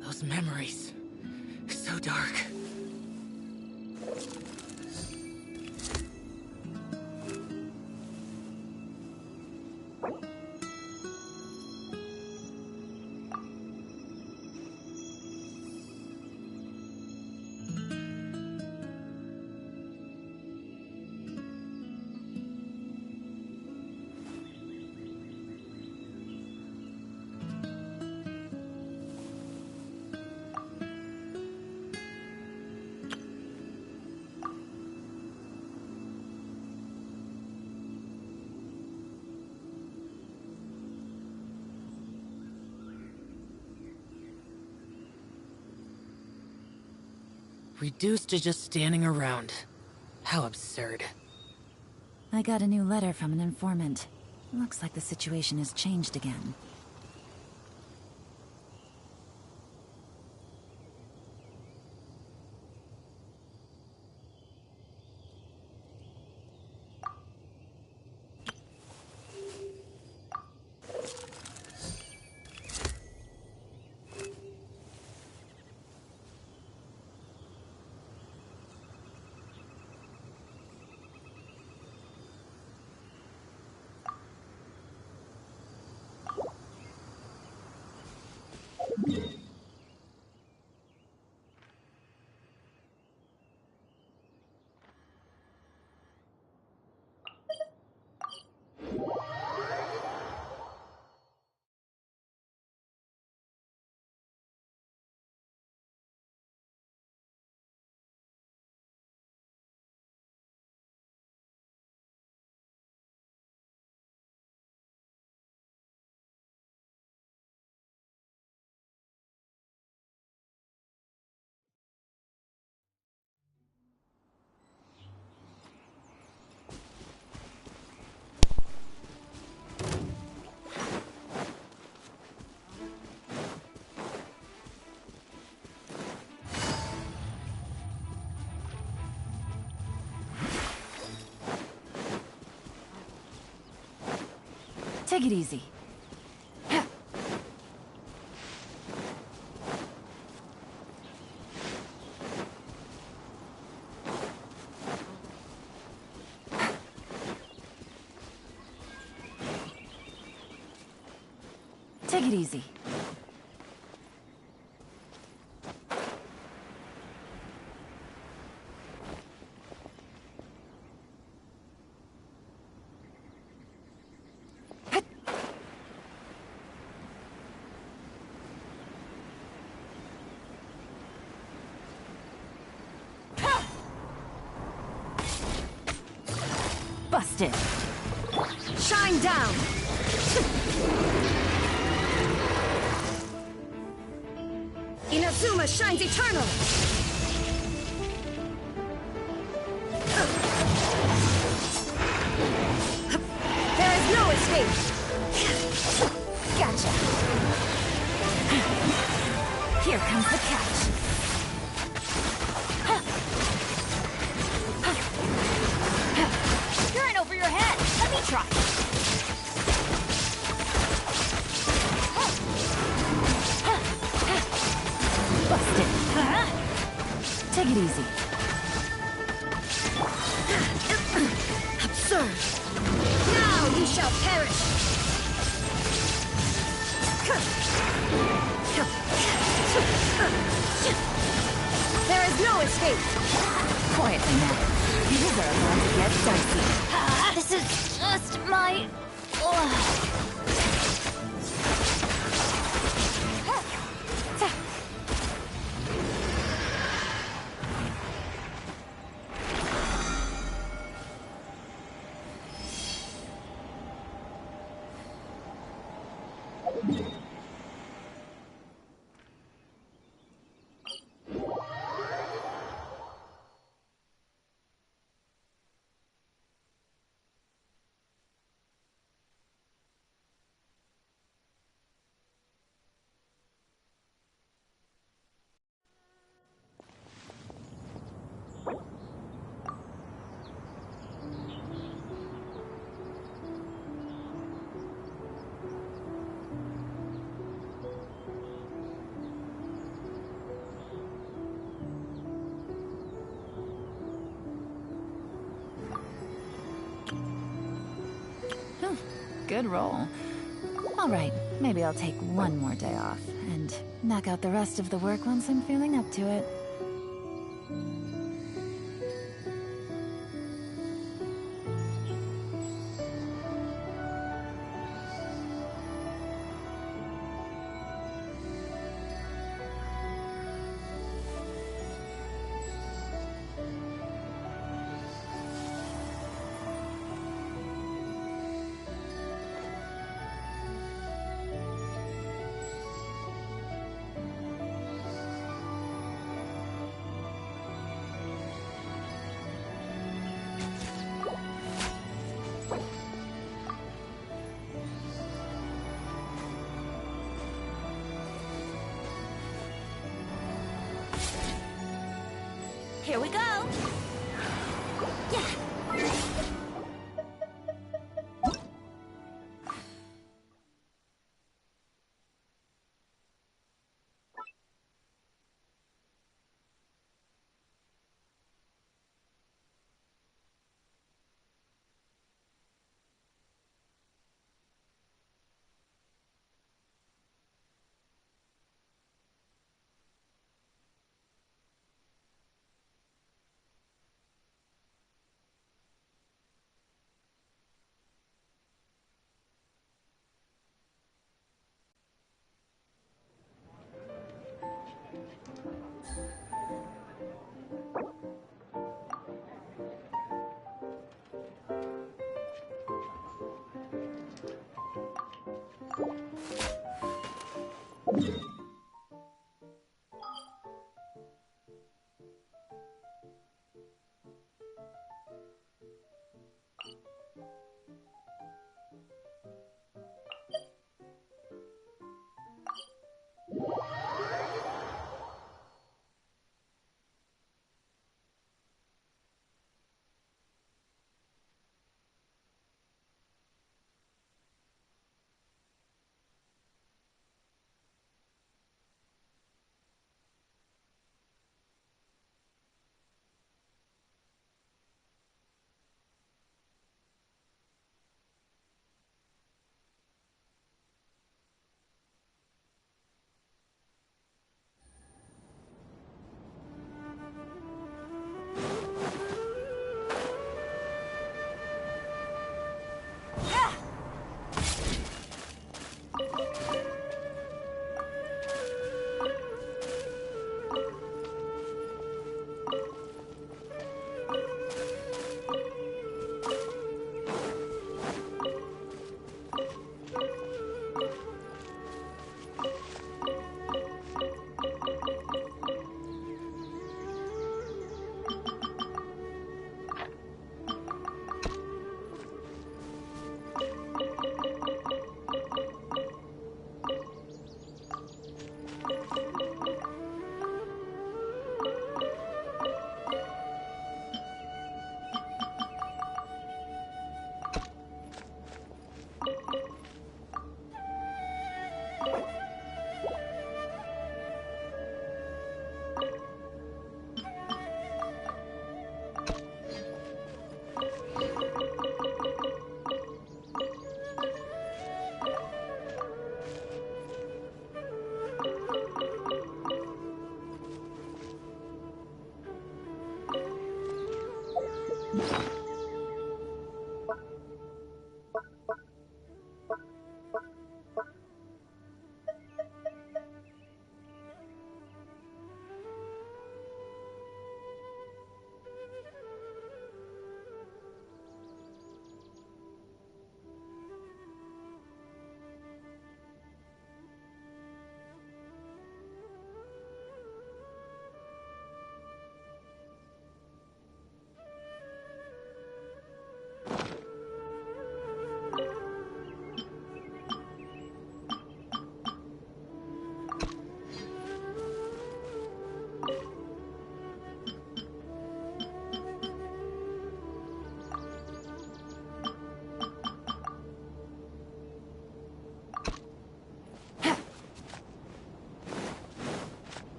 Those memories. So dark. Reduced to just standing around. How absurd. I got a new letter from an informant. Looks like the situation has changed again. Take it easy. Take it easy. Busted. Shine down. Inazuma shines eternal. There is no escape. Gotcha. Here comes the catch. You're in over your head. Let me try. Busted. Take it easy. Absurd. Now he shall perish. There is no escape. Quietly now. These are going to get dicey. This is just my... good role. All right, maybe I'll take one more day off and knock out the rest of the work once I'm feeling up to it. Here we go! Yeah!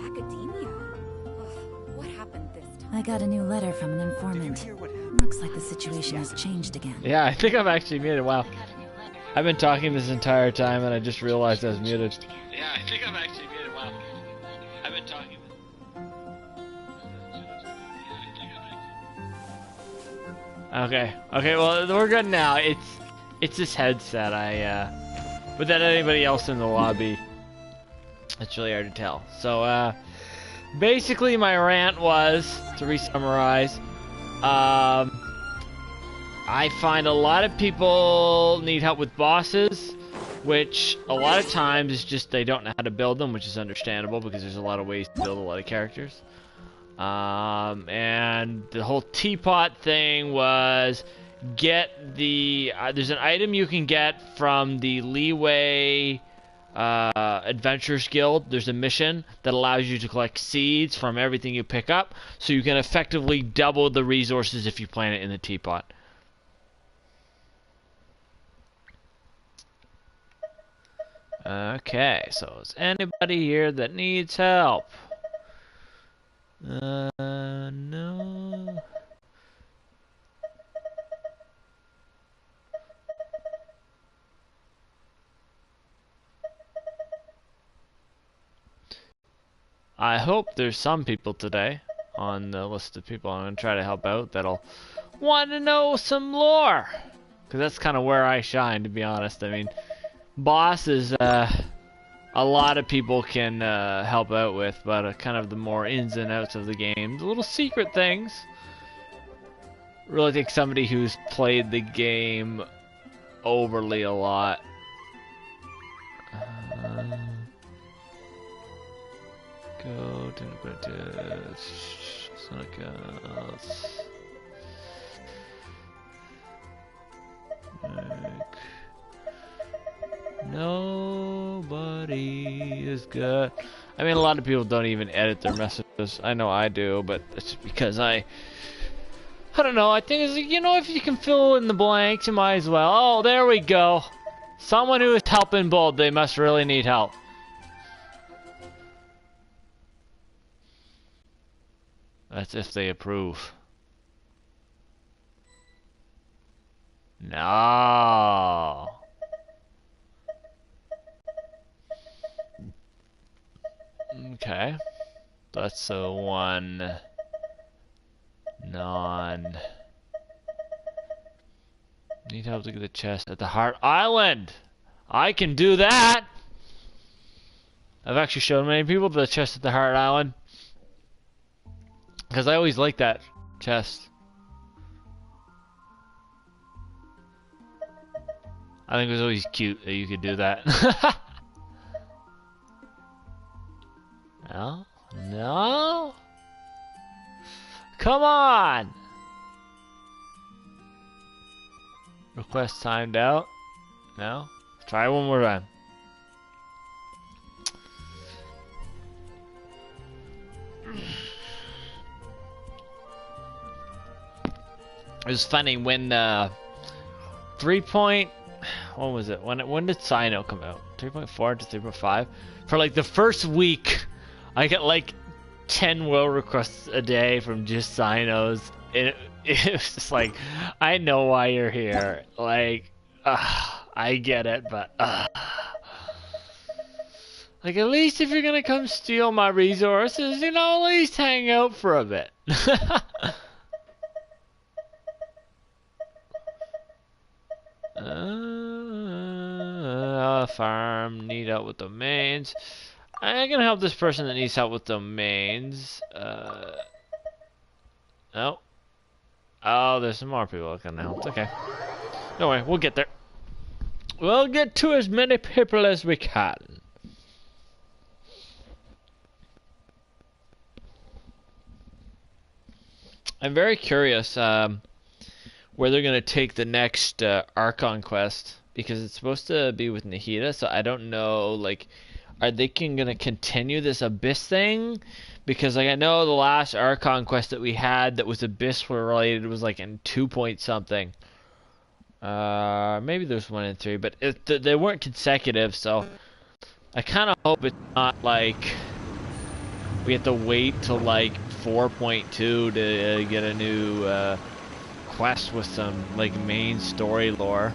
academia. Ugh, what happened this time? I got a new letter from an informant. Looks like the situation has changed again. Yeah, I think I'm actually muted. Wow. I've been talking this entire time and I just realized I was muted. Yeah, I think I'm actually muted. Wow. I've been talking. Okay. Okay, well, we're good now. It's this headset. But then anybody else in the lobby, it's really hard to tell. So, basically my rant was, to re-summarize, I find a lot of people need help with bosses, which a lot of times is just they don't know how to build them, which is understandable because there's a lot of ways to build a lot of characters. And the whole teapot thing was get the there's an item you can get from the Leeway Adventurers Guild. There's a mission that allows you to collect seeds from everything you pick up, so you can effectively double the resources if you plant it in the teapot. Okay, so is anybody here that needs help? No. I hope there's some people today on the list of people I'm going to try to help out that'll want to know some lore. Because that's kind of where I shine, to be honest. I mean, boss is a lot of people can help out with, but kind of the more ins and outs of the game, the little secret things. Really think somebody who's played the game overly a lot. Go to nobody is good. I mean, a lot of people don't even edit their messages. I know I do, but it's because I don't know. I think it's, you know, if you can fill in the blanks, you might as well. Oh, there we go. Someone who is helping bold. They must really need help. That's if they approve. No. Okay. That's a one. Non. Need help to get the chest at the Heart Island. I can do that. I've actually shown many people the chest at the Heart Island. Because I always like that chest. I think it was always cute that you could do that. No? No? Come on! Request timed out. No? Try one more time. It was funny when 3. What was it? When did Sino come out? 3.4 to 3.5? For like the first week, I get like 10 world requests a day from just Sinos. It was just like, I know why you're here. Like, I get it, but like, at least if you're gonna come steal my resources, you know, at least hang out for a bit. Farm, need help with domains. I'm gonna help this person that needs help with domains. No. Oh, there's some more people that can help. Okay. Don't worry, we'll get there. We'll get to as many people as we can. I'm very curious where they're gonna take the next Archon quest, because it's supposed to be with Nahida, so I don't know, like, are they gonna continue this Abyss thing? Because, like, I know the last Archon quest that we had that was Abyss related was like in 2 point something. Maybe there's 1 and 3, but they weren't consecutive, so I kind of hope it's not like we have to wait till like 4.2 to get a new quest with some like main story lore.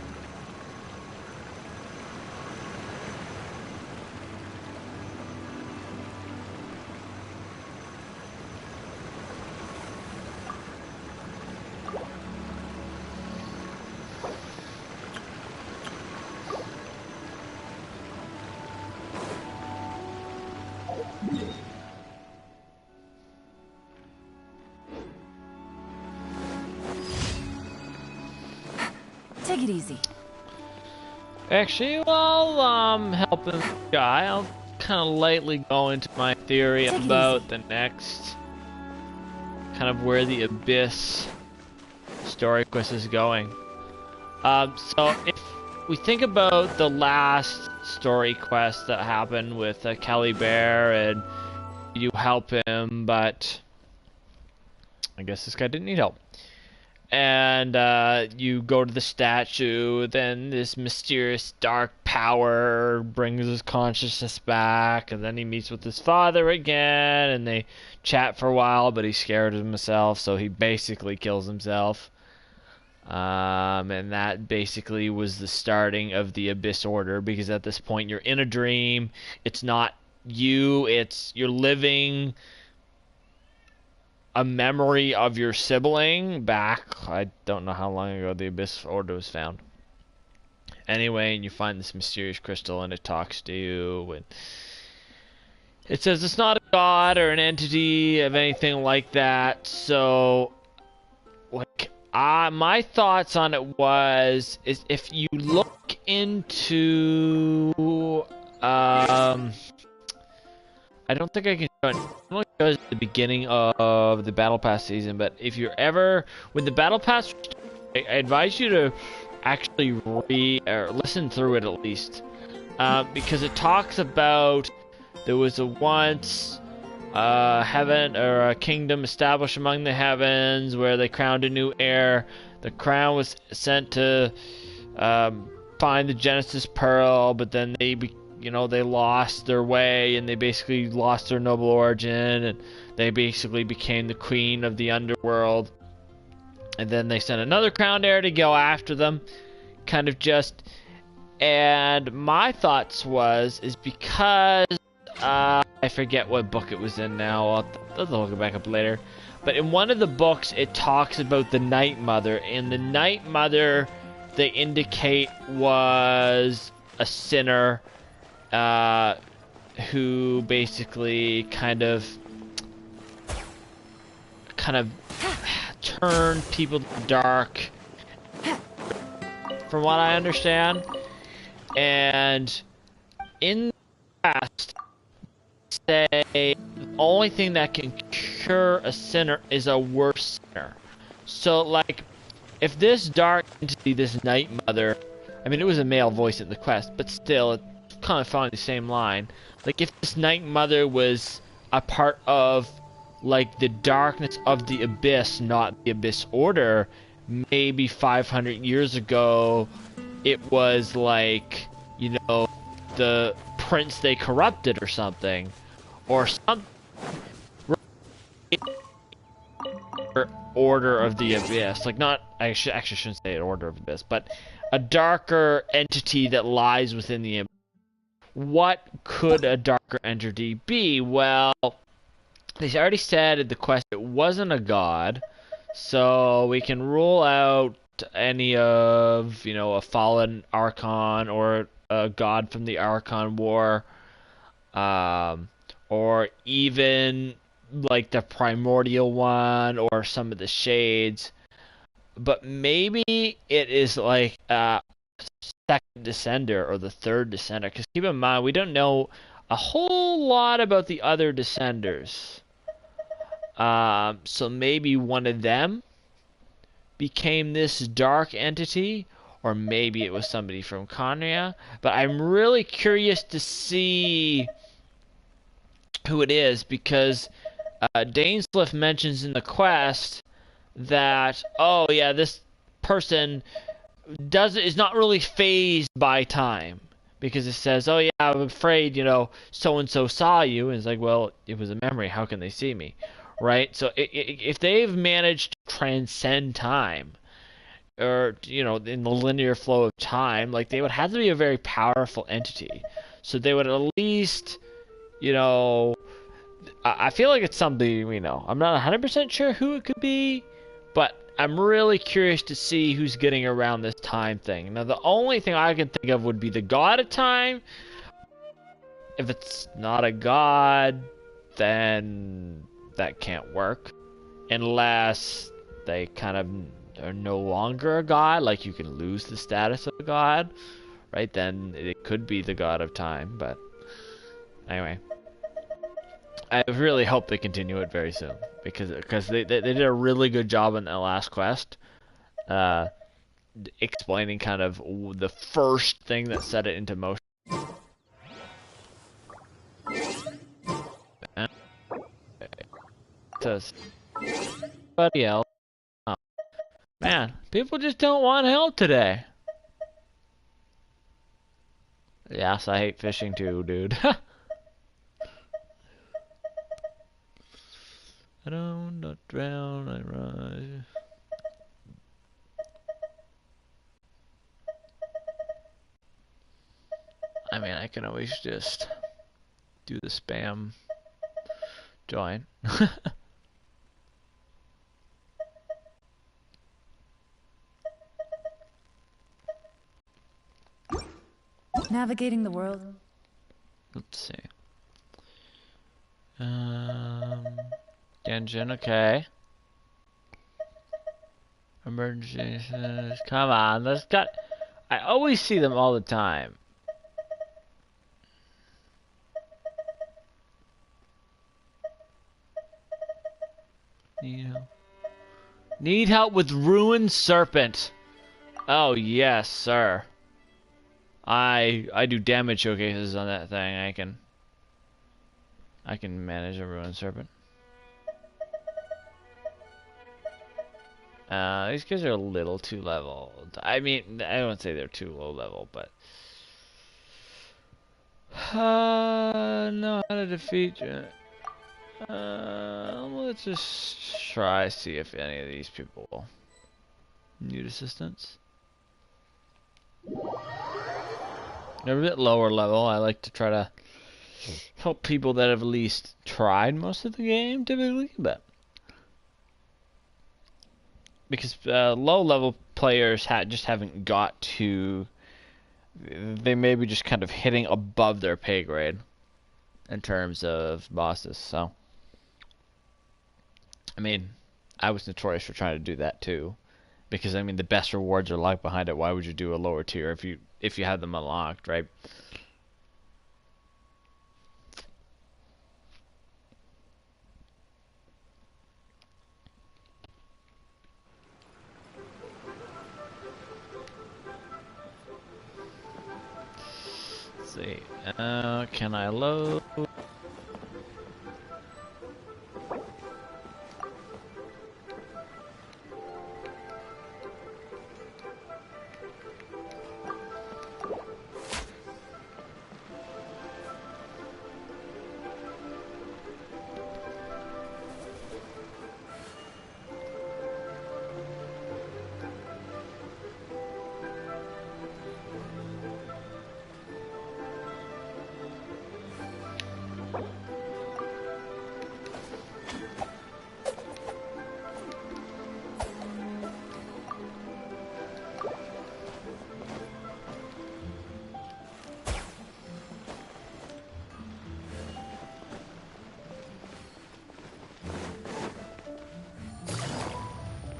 Take it easy. Actually, while helping the guy, I'll kind of lightly go into my theory about the next, kind of where the Abyss story quest is going. So if we think about the last story quest that happened with Cali Bear, and you help him, but I guess this guy didn't need help. And you go to the statue, then this mysterious dark power brings his consciousness back, and then he meets with his father again, and they chat for a while, but he's scared of himself, so he basically kills himself. And that basically was the starting of the Abyss Order, because at this point you're in a dream. It's not you, you're living a memory of your sibling back. I don't know how long ago the Abyss Order was found. Anyway, and you find this mysterious crystal, and it talks to you, and it says it's not a god or an entity of anything like that. So, like, my thoughts on it is if you look into I don't think I can show it. It only goes at the beginning of the Battle Pass season, but if you're ever with the Battle Pass, I advise you to actually read or listen through it at least, because it talks about there was a once heaven or a kingdom established among the heavens where they crowned a new heir. The crown was sent to find the Genesis Pearl, but then they lost their way, and they basically lost their noble origin, and they basically became the queen of the underworld. And then they sent another crowned heir to go after them, kind of just. And my thoughts is because I forget what book it was in now. I'll look it back up later. But in one of the books, it talks about the Night Mother, and the Night Mother they indicate was a sinner. Who basically kind of turned people to the dark, from what I understand. And in the past, say the only thing that can cure a sinner is a worse sinner. So, like, if this dark entity, this Night Mother, I mean, it was a male voice in the quest, but still, it kind of following the same line. Like, if this Night Mother was a part of, like, the darkness of the Abyss, not the Abyss Order, maybe 500 years ago, it was like, the prince they corrupted or something. Or some Order of the Abyss. Like, not, I actually shouldn't say an Order of the Abyss, but a darker entity that lies within the Abyss. What could a darker entity be? Well, they already said in the quest it wasn't a god, so we can rule out any of, a fallen Archon or a god from the Archon War, or even like the Primordial One or some of the Shades. But maybe it is like second descender or the third descender, because keep in mind we don't know a whole lot about the other descenders, so maybe one of them became this dark entity, or maybe it was somebody from Conria. But I'm really curious to see who it is, because Dainsliff mentions in the quest that, oh yeah, this person is not really phased by time, because it says, "Oh yeah, I'm afraid, you know, so and so saw you," and it's like, well, it was a memory. How can they see me, right? So if they've managed to transcend time, or you know, in the linear flow of time, like they would have to be a very powerful entity. So they would at least, you know, I feel like it's somebody we know. I'm not 100% sure who it could be, but I'm really curious to see who's getting around this time thing. Now, the only thing I can think of would be the god of time. If it's not a god, then that can't work. Unless they kind of are no longer a god, like you can lose the status of a god, right? Then it could be the god of time, but anyway. I really hope they continue it very soon because they did a really good job in the last quest, uh, explaining kind of the first thing that set it into motion. Says somebody else. Oh, man, people just don't want help today. Yes, I hate fishing too, dude. I don't not drown, I rise. I mean, I can always just do the spam join. Navigating the world. Let's see. Genshin, okay. Emergencies. Come on, let's got. I always see them all the time. Need help with Ruined Serpent. Oh yes, sir. I do damage showcases on that thing. I can manage a Ruined Serpent. These guys are a little too leveled. I mean, I don't say they're too low level, but know how to defeat you. Let's just try see if any of these people need assistance. They're a bit lower level. I like to try to help people that have at least tried most of the game, typically, but because low level players just haven't got to. They may be just kind of hitting above their pay grade in terms of bosses. So, I mean, I was notorious for trying to do that too, because I mean the best rewards are locked behind it. Why would you do a lower tier if you have them unlocked, right? Let's see. Can I load?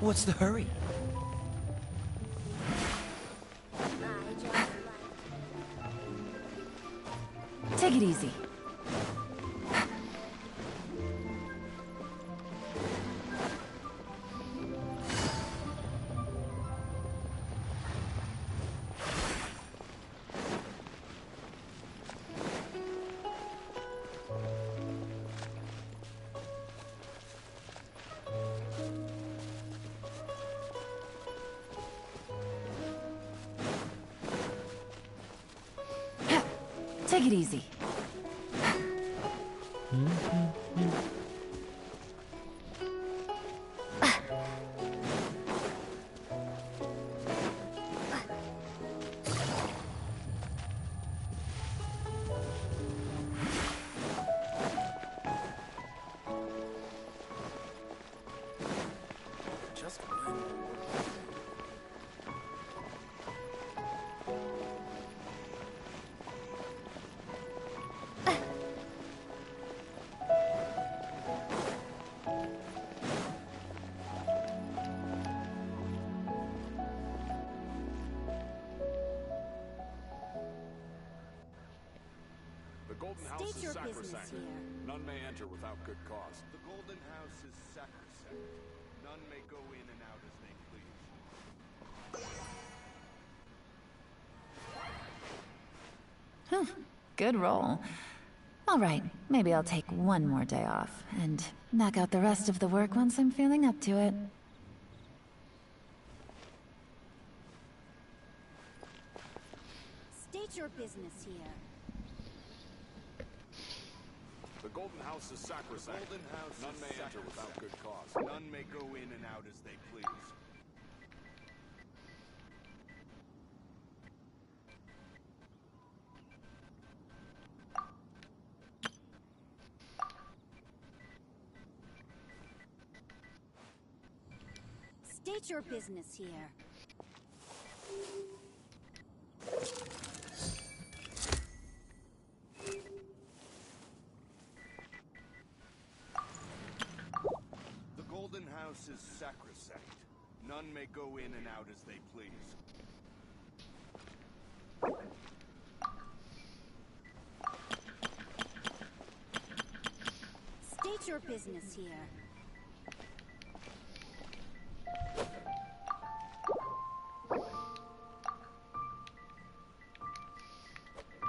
What's the hurry? Take it easy. it easy. Just when? The Golden House State is your sacrosanct. business here. None may enter without good cause. The Golden House is sacrosanct. None may go in and out as they please. Good roll. All right, maybe I'll take one more day off and knock out the rest of the work once I'm feeling up to it. State your business here. The Golden House is sacrosanct. Golden House None is may enter without sacrosanct. good cause. None may go in and out as they please. State your business here. The Golden House is sacrosanct. None may go in and out as they please. State your business here.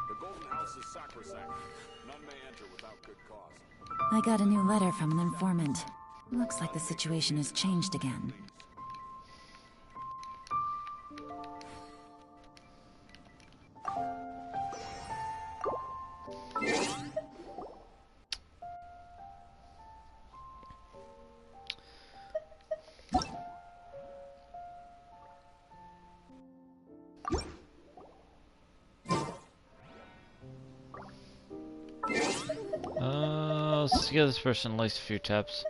The Golden House is sacrosanct. None may enter without good cause. I got a new letter from an informant. Looks like the situation has changed again. Let's give this person at least a few tips.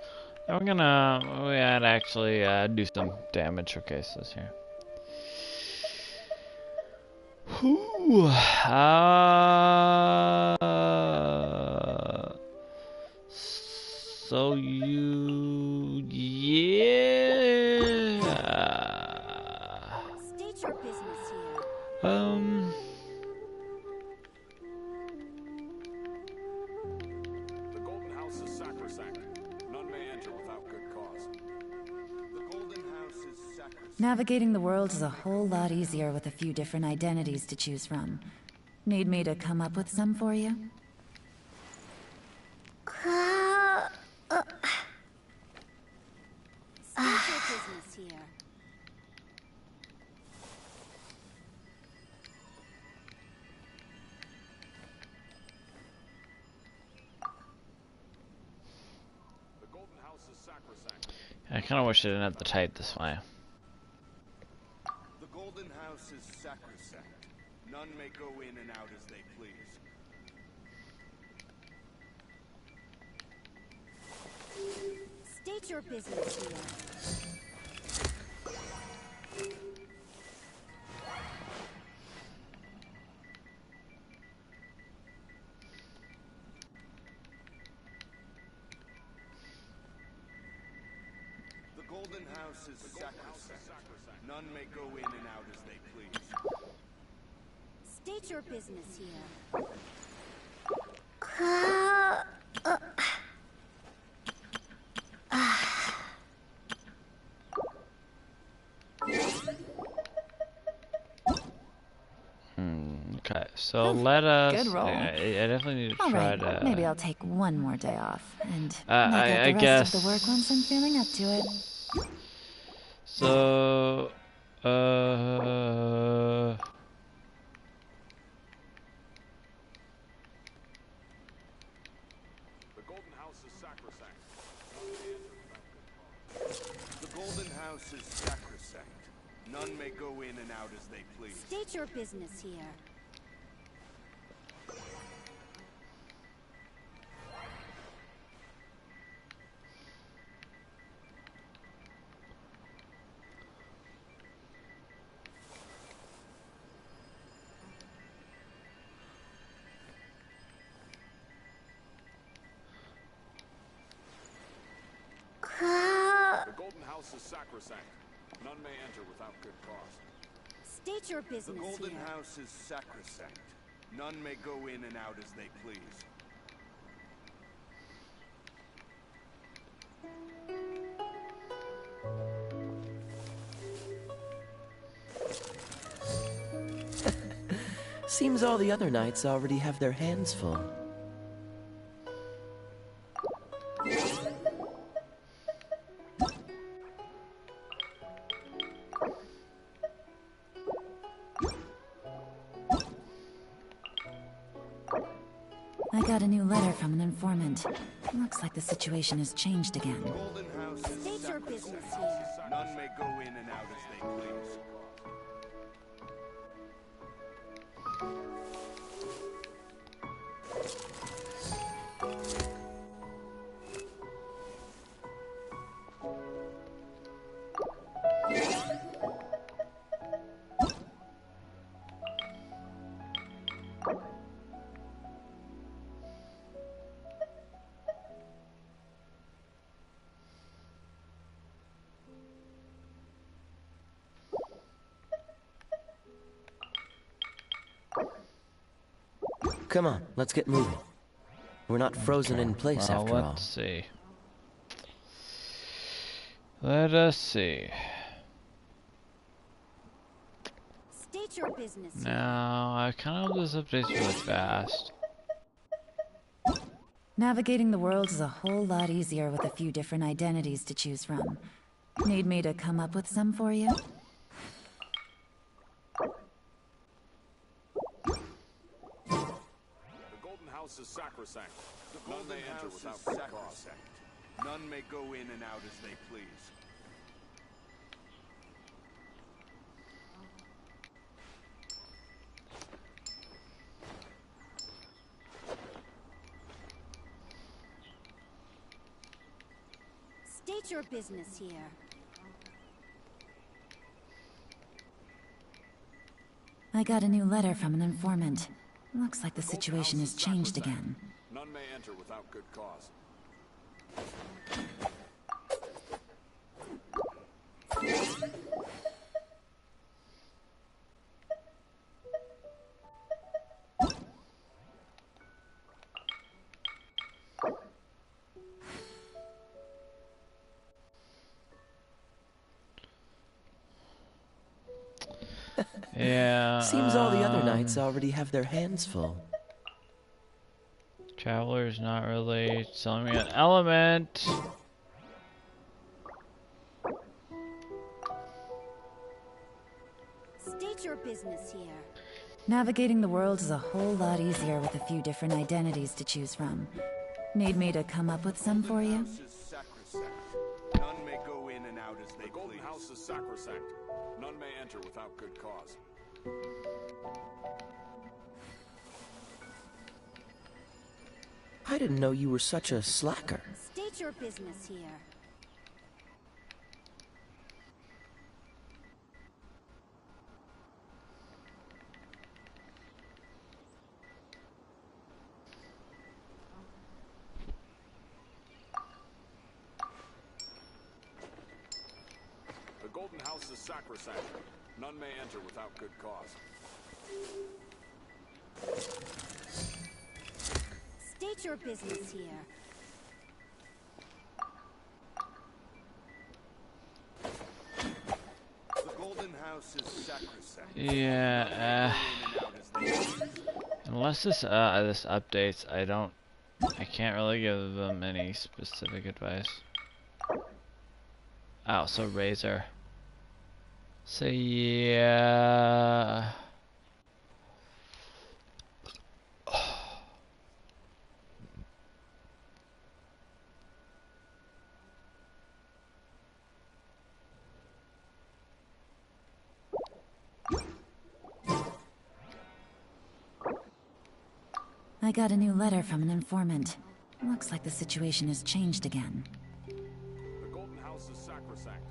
And we gotta actually do some damage showcases here. Whew. So yeah. State your business here. The Golden House is sacrosanct. None may enter without good cause. The Golden House is sacrosanct. Navigating the world is a whole lot easier with a few different identities to choose from. Need me to come up with some for you? State your business here. The Golden House is sacrosanct. I kind of wish I didn't have to type this way. The Golden House is sacrosanct. None may go in and out as they please. State your business here. The Golden House is sacrosanct. None may go in and out as they please. State your business here. Okay, so let us. good roll. I definitely need to All try right, to. maybe I'll take one more day off and knock out I the rest of the work once I'm feeling up to it. So, house is sacrosanct. None may go in and out as they please. State your business here. The Golden House is sacrosanct. None may enter without good cause. State your The business Golden here. House is sacrosanct. None may go in and out as they please. Seems all the other knights already have their hands full. I got a new letter from an informant. Looks like the situation has changed again. Golden House is State your business sacrosanct. here. None may go in and out as they please. Come on, let's get moving. We're not frozen in place Well, after all. let's see. Let us see. State your business here. Now, I kind of this update's really fast. Navigating the world is a whole lot easier with a few different identities to choose from. Need me to come up with some for you? The Golden House is sacrosanct. The None Golden may enter House without is good cause. sacrosanct. None may go in and out as they please. State your business here. I got a new letter from an informant. Looks like the The Golden situation House has is changed sacrosanct. again. None may enter without good cause. Yeah. Seems all the other knights already have their hands full. Traveler's not really selling me an element. State your business here. Navigating the world is a whole lot easier with a few different identities to choose from. Need me to come up with some for you? House is sacrosanct. None may go in and out as they The Golden please. House is sacrosanct. None may enter without good cause. I didn't know you were such a slacker. State your business here. The Golden House is sacrosanct. None may enter without good cause. State your business here. The Golden House is sacrosanct. Yeah. In and out as they please. Unless this updates, I can't really give them any specific advice. Oh, so Razor. So yeah. I got a new letter from an informant. Looks like the situation has changed again. The Golden House is sacrosanct.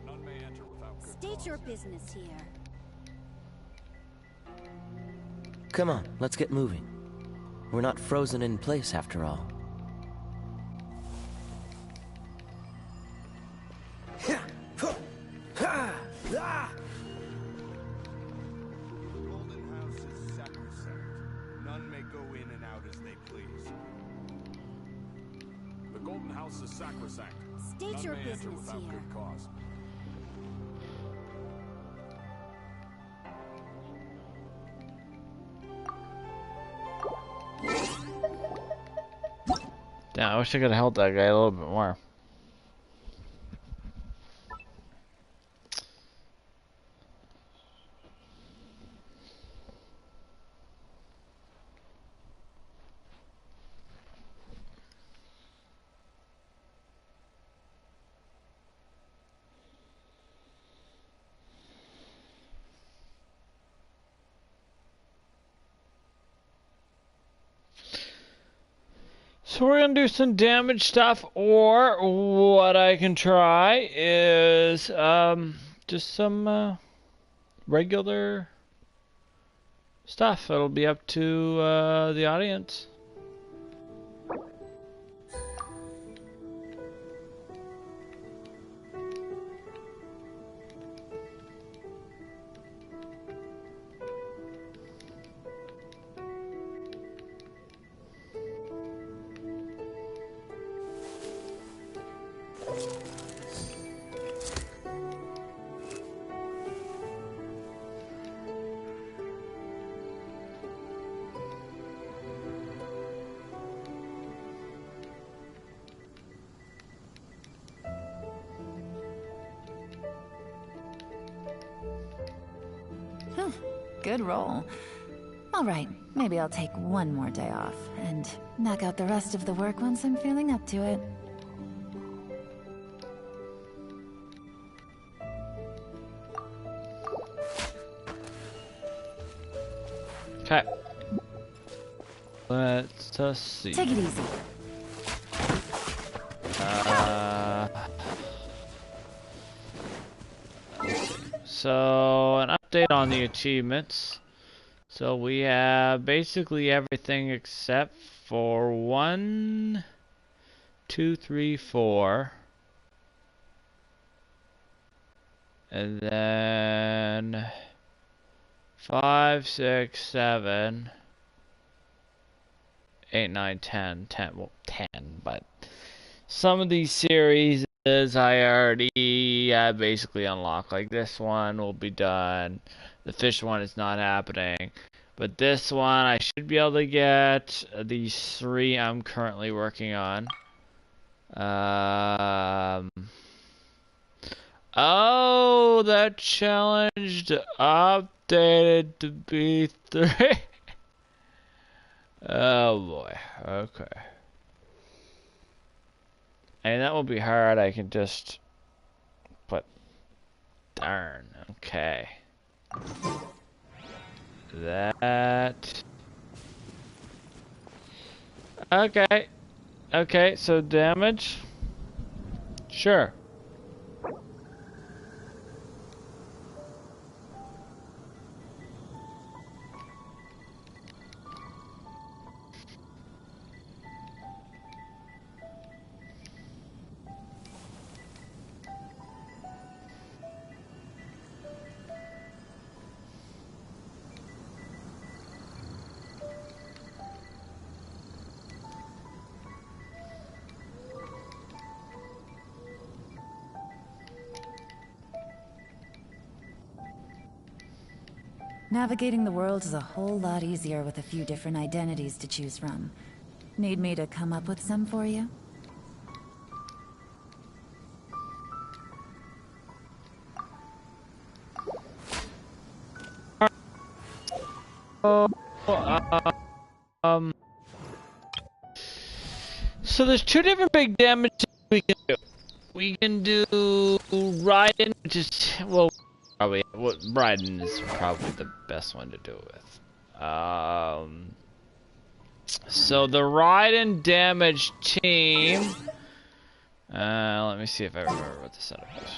None may enter without good State cause. your business here. Come on, let's get moving. We're not frozen in place after all. The Golden House is sacrosanct. None may go in and out as they please. The Golden House is sacrosanct. State None your may enter business without here. good cause. Damn, I wish I could have held that guy a little bit more. So we're gonna do some damage stuff, or what I can try is just some regular stuff. It'll be up to the audience. Whew, good roll. Alright, maybe I'll take one more day off, and knock out the rest of the work once I'm feeling up to it. Okay. Let's just see. Take it easy. So an update on the achievements. So we have basically everything except for 1, 2, 3, 4. And then 5, 6, 7, 8, 9, 10. Well, 10, but some of these series I already basically unlocked. Like this one will be done. The fish one is not happening. But this one I should be able to get. These 3 I'm currently working on. Oh, that challenged updated to be 3. Oh boy. Okay. And that will be hard. I can just put. Darn. Okay. That. Okay. Okay, so damage. Sure. Navigating the world is a whole lot easier with a few different identities to choose from. Need me to come up with some for you? So there's 2 different big damages we can do. We can do Raiden, which is, well, probably, Raiden is probably the best one to do it with. So the ride and damage team. Let me see if I remember what the setup is.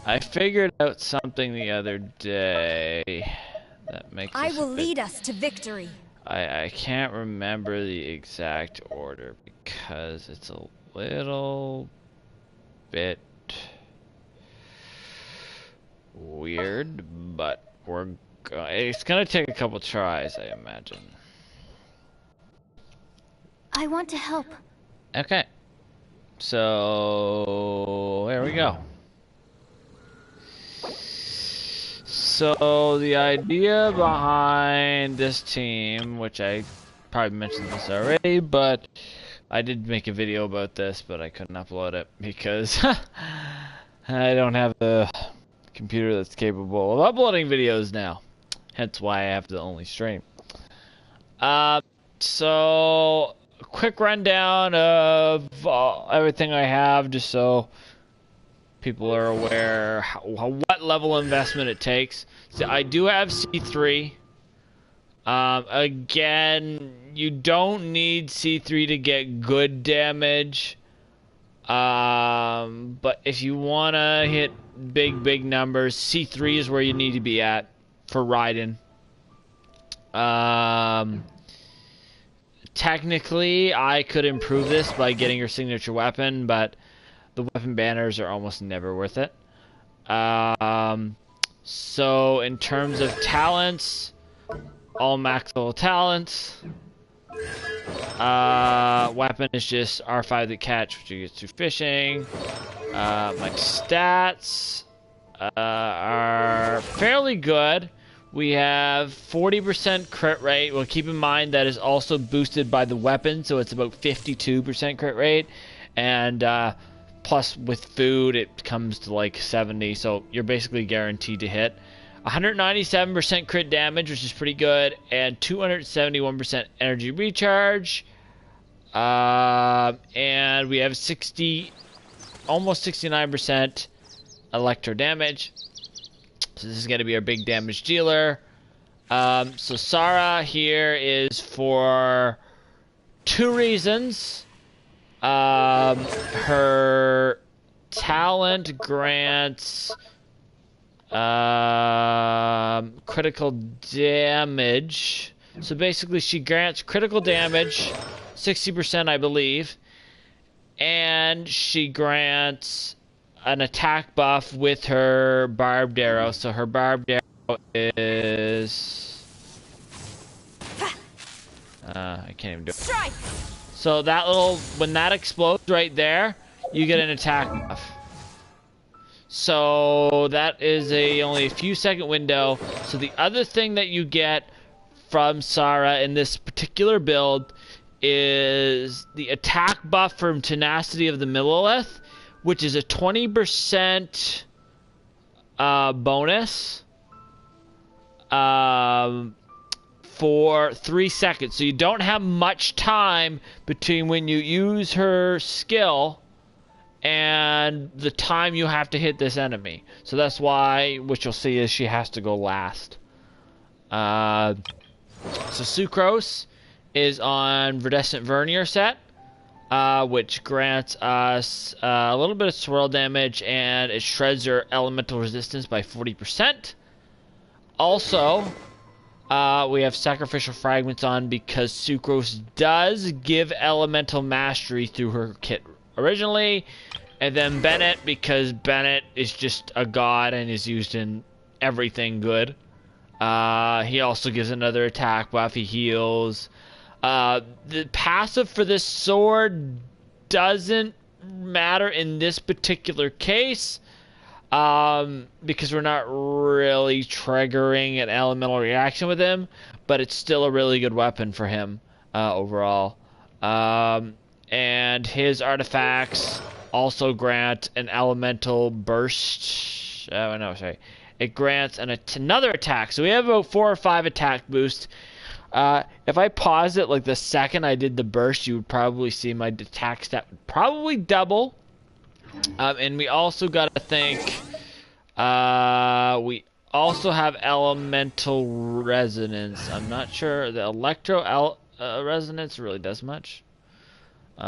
I figured out something the other day that makes I us will a bit... lead us to victory. I can't remember the exact order because it's a little bit weird, but it's gonna take a couple tries, I imagine. I want to help. Okay, so there we go. So the idea behind this team, which I probably mentioned this already, but I did make a video about this, but I couldn't upload it because I don't have the computer that's capable of uploading videos now. Hence why I have to only stream. So a quick rundown of everything I have, just so people are aware what level of investment it takes. So I do have C3. Again, you don't need C3 to get good damage. But if you want to hit big numbers, C3 is where you need to be at for Raiden. Technically, I could improve this by getting your signature weapon, but the weapon banners are almost never worth it. So in terms of talents, all max level talents. Weapon is just R5 the catch, which you get through fishing. My stats are fairly good. We have 40% crit rate. Well, keep in mind that is also boosted by the weapon, so it's about 52% crit rate. And plus with food, it comes to like 70, so you're basically guaranteed to hit. 197% crit damage, which is pretty good, and 271% energy recharge. And we have almost 69% electro damage. So this is going to be our big damage dealer. So Sarah here is for 2 reasons. Her talent grants critical damage. So basically she grants critical damage, 60% I believe, and she grants an attack buff with her barbed arrow. So her barbed arrow is I can't even do it. Strike! So that little, when that explodes right there, you get an attack buff. So that is only a few second window. So the other thing that you get from Sarah in this particular build is the attack buff from Tenacity of the Millilith, which is a 20% bonus for 3 seconds. So you don't have much time between when you use her skill and the time you have to hit this enemy. So that's why, what you'll see is she has to go last. So Sucrose is on Verdescent Vernier set, which grants us a little bit of swirl damage, and it shreds your elemental resistance by 40%. Also, we have Sacrificial Fragments on because Sucrose does give elemental mastery through her kit originally, and then Bennett because Bennett is just a god and is used in everything good. He also gives another attack buff, he heals. The passive for this sword doesn't matter in this particular case, because we're not really triggering an elemental reaction with him, but it's still a really good weapon for him overall. And his artifacts also grant an elemental burst. Oh no, sorry. It grants another attack. So we have about 4 or 5 attack boosts. If I pause it like the second I did the burst, you would probably see my attack stat would probably double. And we also got to think, we also have elemental resonance. I'm not sure the resonance really does much. So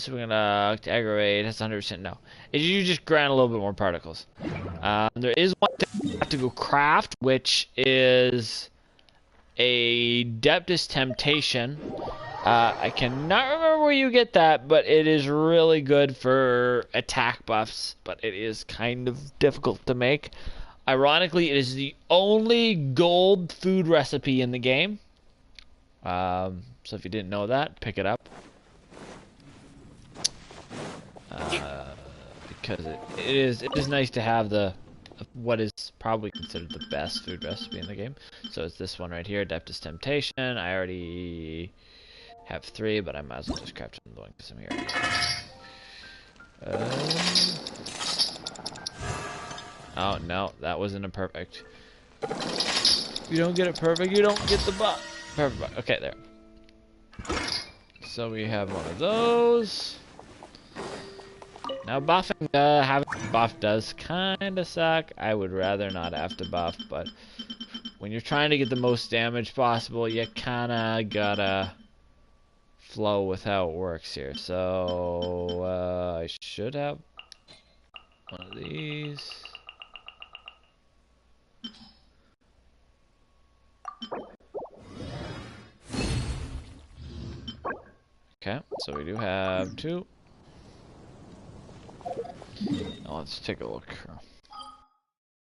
we're gonna aggravate. That's 100% no. You just grant a little bit more particles. There is one thing you have to go craft, which is a Deptus Temptation. I cannot remember where you get that, but it is really good for attack buffs, but it is kind of difficult to make. Ironically, it is the only gold food recipe in the game. So if you didn't know that, pick it up. Because it is nice to have what is probably considered the best food recipe in the game. So it's this one right here, Adeptus Temptation. I already have 3, but I might as well just craft another one because I'm here. Oh no, that wasn't a perfect. You don't get it perfect, you don't get the buff. Perfect. Okay, there. So we have one of those. Now buffing, having buff does kinda suck. I would rather not have to buff, but when you're trying to get the most damage possible, you kinda gotta flow with how it works here. So, I should have one of these. Okay, so we do have 2. Now let's take a look.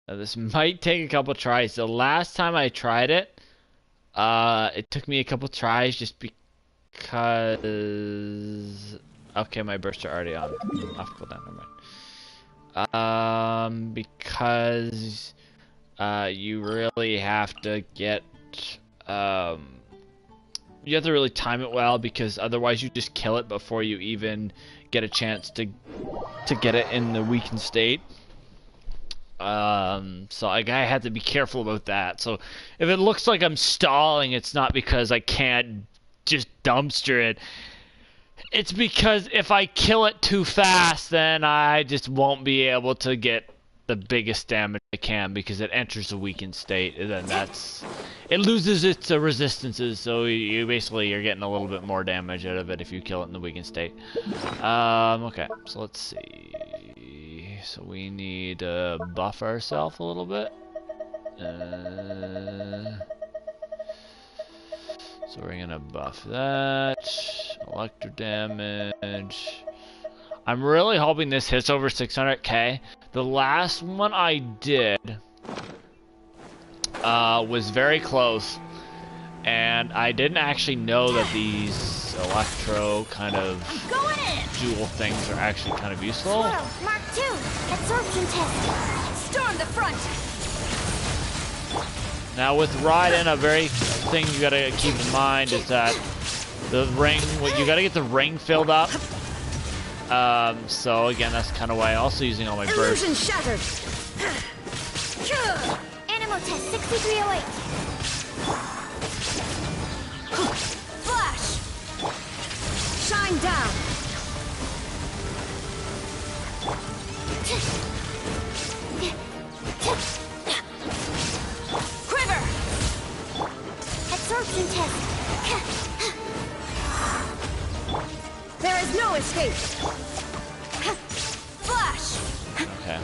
Now this might take a couple tries. The last time I tried it, it took me a couple tries just because... Okay, my bursts are already on. Off cooldown, never mind. Because you really have to get... you have to really time it well, because otherwise you just kill it before you even get a chance to get it in the weakened state. So I had to be careful about that. So if it looks like I'm stalling, it's not because I can't just dumpster it. It's because if I kill it too fast, then I just won't be able to get the biggest damage I can, because it enters a weakened state, and then it loses its resistances, so you're getting a little bit more damage out of it if you kill it in the weakened state. Okay, so let's see. So we need to buff ourselves a little bit. So we're gonna buff that. Electro damage. I'm really hoping this hits over 600k. The last one I did was very close, and I didn't actually know that these electro kind of dual things are actually kind of useful. Mark 2, absorption test. Storm the front. Now with Raiden, a very thing you gotta keep in mind is that the ring, you gotta get the ring filled up. So again, that's kind of why I'm also using all my bursts. Illusion shattered. Animal test 6308. Flash. Shine down. Quiver. Absorption test. There is no escape. Flash. Okay.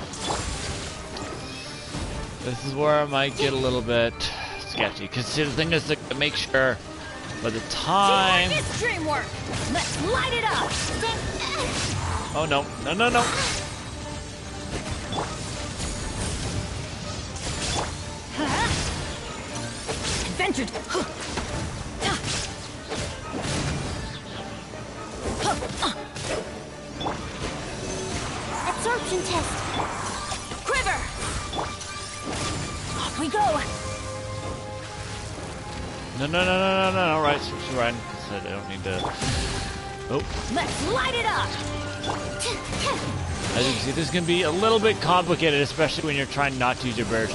This is where I might get a little bit sketchy, because the thing is to make sure by the time... Teamwork is dreamwork. Let's light it up. Oh no, no, no, no. Adventure. Absorption test. Quiver. Off we go. No, no, no, no, no, no, right, switch to Raiden. I don't need to... Oh. Let's light it up. As you can see, this is going to be a little bit complicated, especially when you're trying not to use your burst.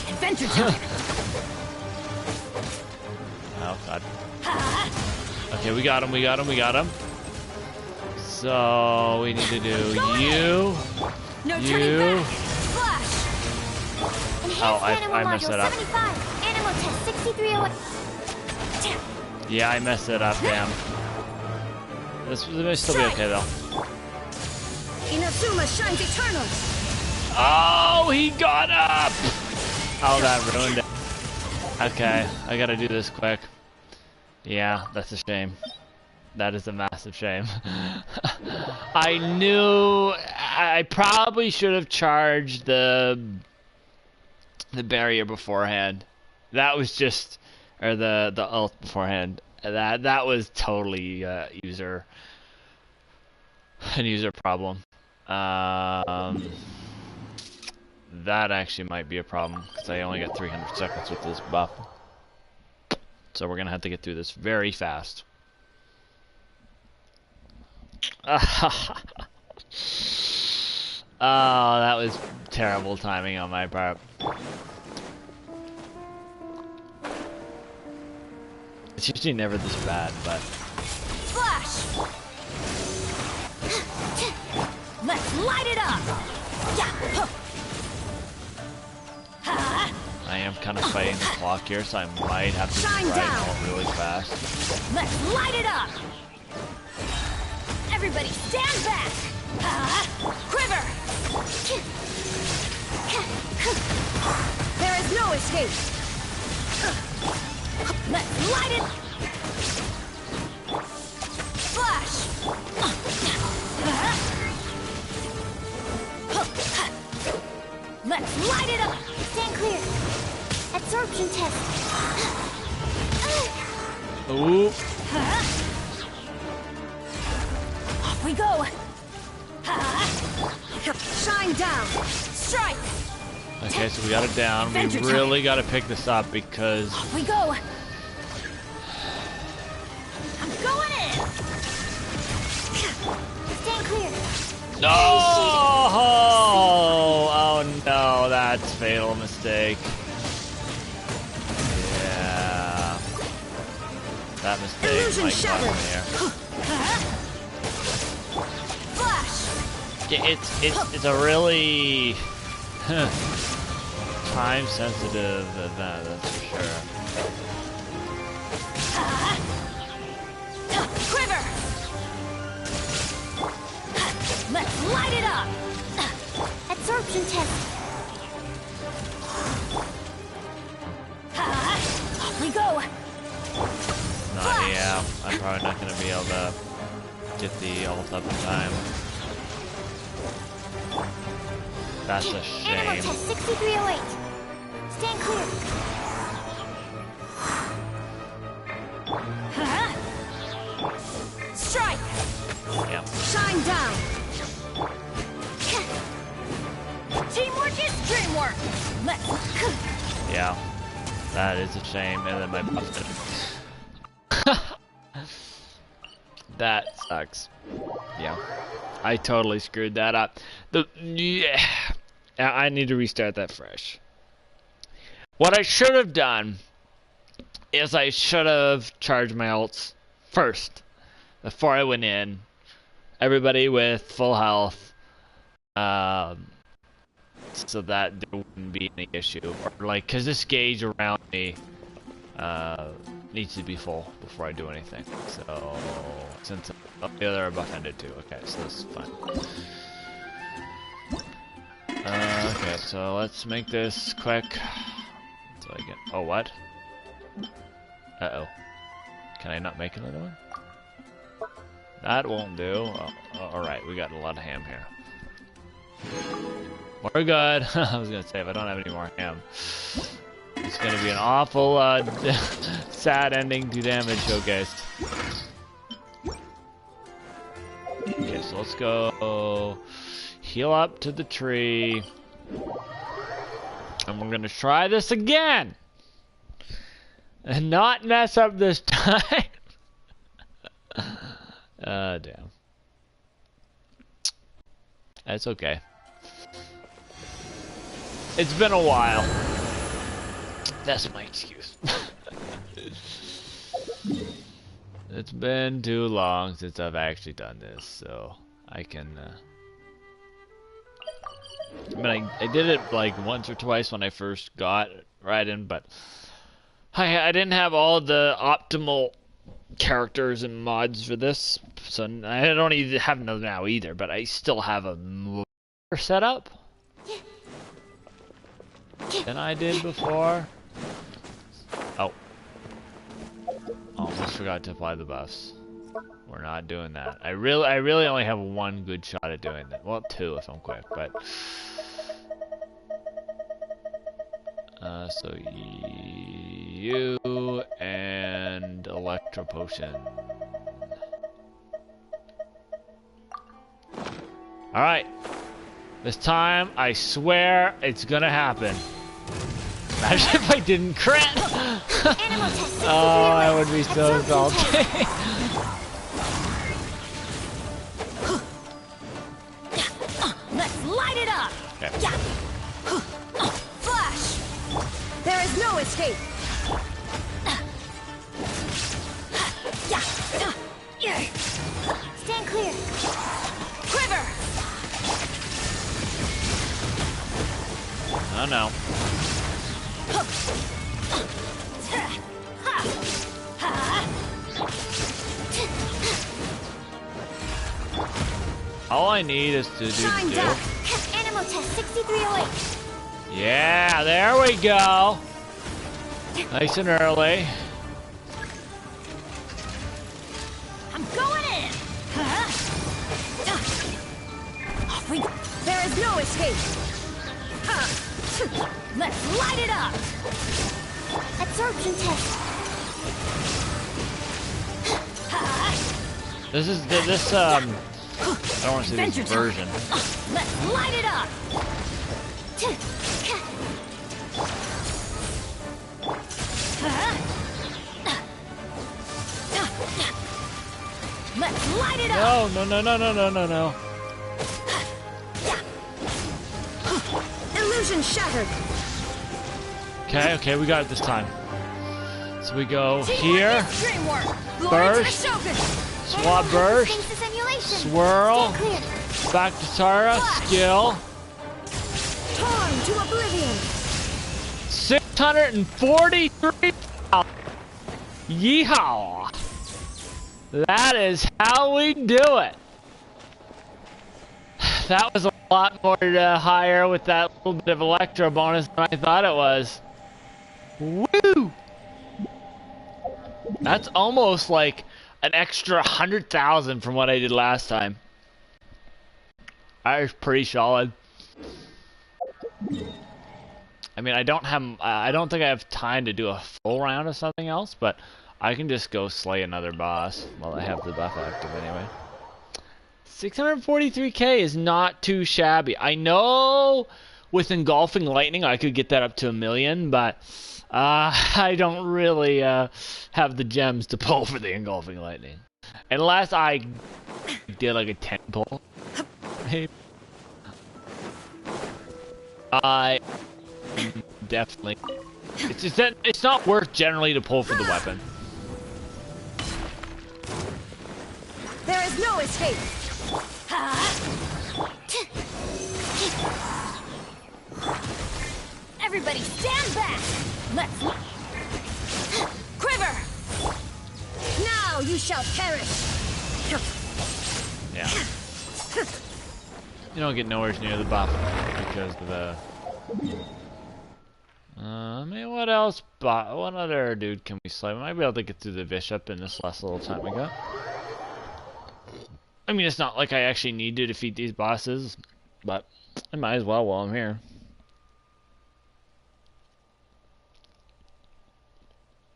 Adventure time. Oh, God. Okay, we got him, we got him, we got him. So, we need to do you. No turning back. Flash. Oh, Enhanced I messed it up. 75. Animal test 6308. Yeah, I messed it up, damn. This may still be okay though. Inazuma shines eternal. Oh, he got up! Oh, that ruined it. Okay, I gotta do this quick. Yeah, that's a shame. That is a massive shame. I knew I probably should have charged the barrier beforehand. That was just, or the ult beforehand. That was totally an user problem. That actually might be a problem because I only got 300 seconds with this buff. So we're gonna have to get through this very fast. Oh, that was terrible timing on my part. It's usually never this bad, but... Flash! Let's light it up! I am kind of fighting the clock here, so I might have to Shine ride down. out really fast. Let's light it up! Everybody stand back! Quiver! There is no escape! Let's light it! Flash! Let's light it up! Stand clear. Absorption test. Ooh. Off we go! Shine down! Strike! Okay, so we got it down. We Adventure really got to pick this up because... Off we go! I'm going in! Stand clear. No! Oh no, that's a fatal mistake. Yeah. That mistake Illusion might cost me shattered. here. Flash! Yeah, it's a really time sensitive event, that's for sure. Quiver! Let's light it up! Absorption test. Off we go! Yeah, I'm probably not gonna be able to get the ult up in time. That's a Animal shame. test 6308. Stand clear. Strike! Yeah. Shine down! Teamwork is dreamwork! Let's... Yeah. That is a shame, and then my buff. That sucks. Yeah. I totally screwed that up. Yeah. I need to restart that fresh. What I should have done is I should have charged my ults first before I went in. Everybody with full health. So that there wouldn't be any issue. Or like, cause this gauge around me needs to be full before I do anything. So since the other buff ended too. Okay, so this is fine. Okay, so let's make this quick. So I get. Oh, what? Uh-oh. Can I not make another one? That won't do. Oh, alright, we got a lot of ham here. We're good. I was gonna say, if I don't have any more ham, it's gonna be an awful, sad ending to Damage Showcase. Okay, so let's go heal up to the tree. And we're gonna try this again! And not mess up this time! Damn. That's okay. It's been a while. That's my excuse. It's been too long since I've actually done this, so I can I mean, I did it like once or twice when I first got Raiden, but I didn't have all the optimal characters and mods for this, so I don't even have them now either, but I still have a more setup than I did before. Oh. Almost forgot to apply the buffs. We're not doing that. I really only have one good shot at doing that. Well, two if I'm quick, but so you and Electro Potion. Alright. This time, I swear it's gonna happen. Imagine if I didn't crit! Oh, I would be so salty. Let's light it up! Okay. Flash! There is no escape! Stand clear. Quiver! Oh no. All I need is to do Shine the down. Animal test 6308. Yeah, there we go. Nice and early. I'm going in! Off we go. There is no escape! Let's light it up! Absorption test. This is this I don't want to say this version. Let's light it up! Let's light it up! No. Illusion shattered! Okay, we got it this time. So we go Teamwork here, is dreamwork. Glory to the burst, Shogun! swap burst, Things to simulation. swirl, Stand clear. back to Tara, skill, Torn to oblivion! 643. Yeehaw! That is how we do it. That was a lot more higher with that little bit of electro bonus than I thought it was. Woo! That's almost like an extra 100,000 from what I did last time. That is pretty solid. I mean, I don't think I have time to do a full round of something else, but I can just go slay another boss while I have the buff active anyway. 643k is not too shabby. I know with Engulfing Lightning I could get that up to 1 million, but I don't really have the gems to pull for the Engulfing Lightning. Unless I did like a 10 pull. Maybe. I definitely. It's just that it's not worth generally to pull for the weapon. There is no escape! Everybody stand back! Let's... Quiver! Now you shall perish! Yeah. You don't get nowhere near the buff because of the... I mean, what else? What other dude can we slay? We might be able to get through the bishop in this last little time we got. I mean, it's not like I actually need to defeat these bosses, but I might as well while I'm here.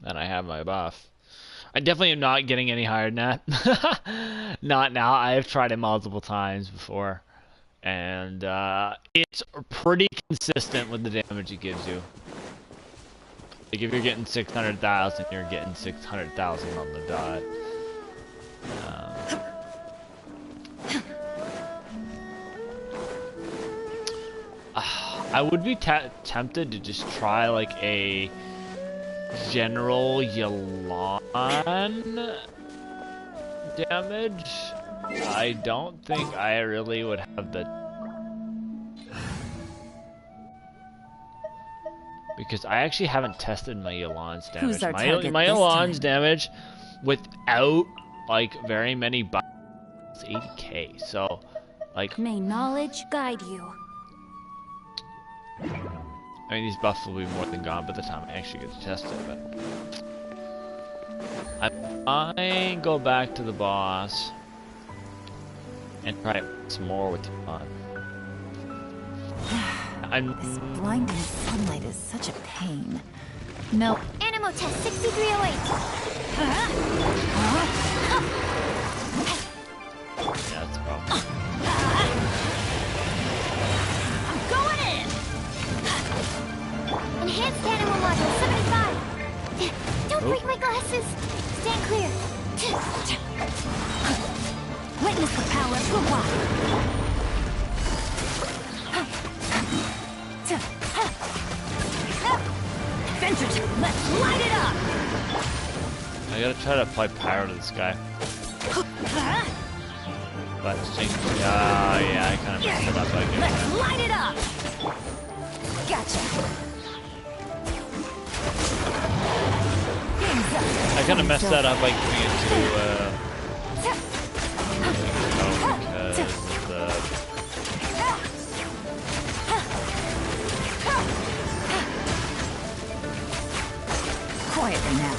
And I have my buff. I definitely am not getting any higher than that. Not now. I have tried it multiple times before. And it's pretty consistent with the damage it gives you. Like if you're getting 600,000, you're getting 600,000 on the dot. I would be tempted to just try like a general Yelan damage. I don't think I really would have the because I actually haven't tested my Elan's damage. Who's our My target my this Elan's time? damage without like very many buffs is 80k. So like May knowledge guide you. I mean these buffs will be more than gone by the time I actually get to test it, but I might go back to the boss and try some more with Elon. This blinding sunlight is such a pain. No. Animal test 6308. Yeah, that's a problem. I'm going in. Enhanced animal module 75. Don't break my glasses. Stand clear. Witness the power of Guwa. Adventure, let's light it up! I gotta try to apply power to this guy. But yeah, I kind of messed it up by giving Let's that. light it up! Gotcha. Game's up. I kind of messed that up by giving it to because the Quietly now.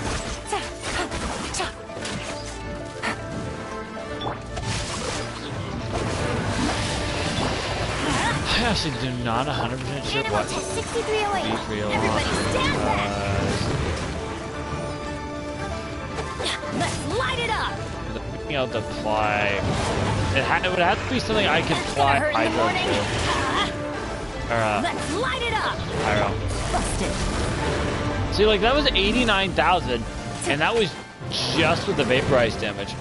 I actually do not 100% sure Animal what test 6308. D3 Everybody stand back. Let's light it up! being able to apply. It would have to be something I could apply hurt in the Hydro morning. to. Or Let's light it up! Pyro. Busted. See, like that was 89,000, and that was just with the vaporized damage.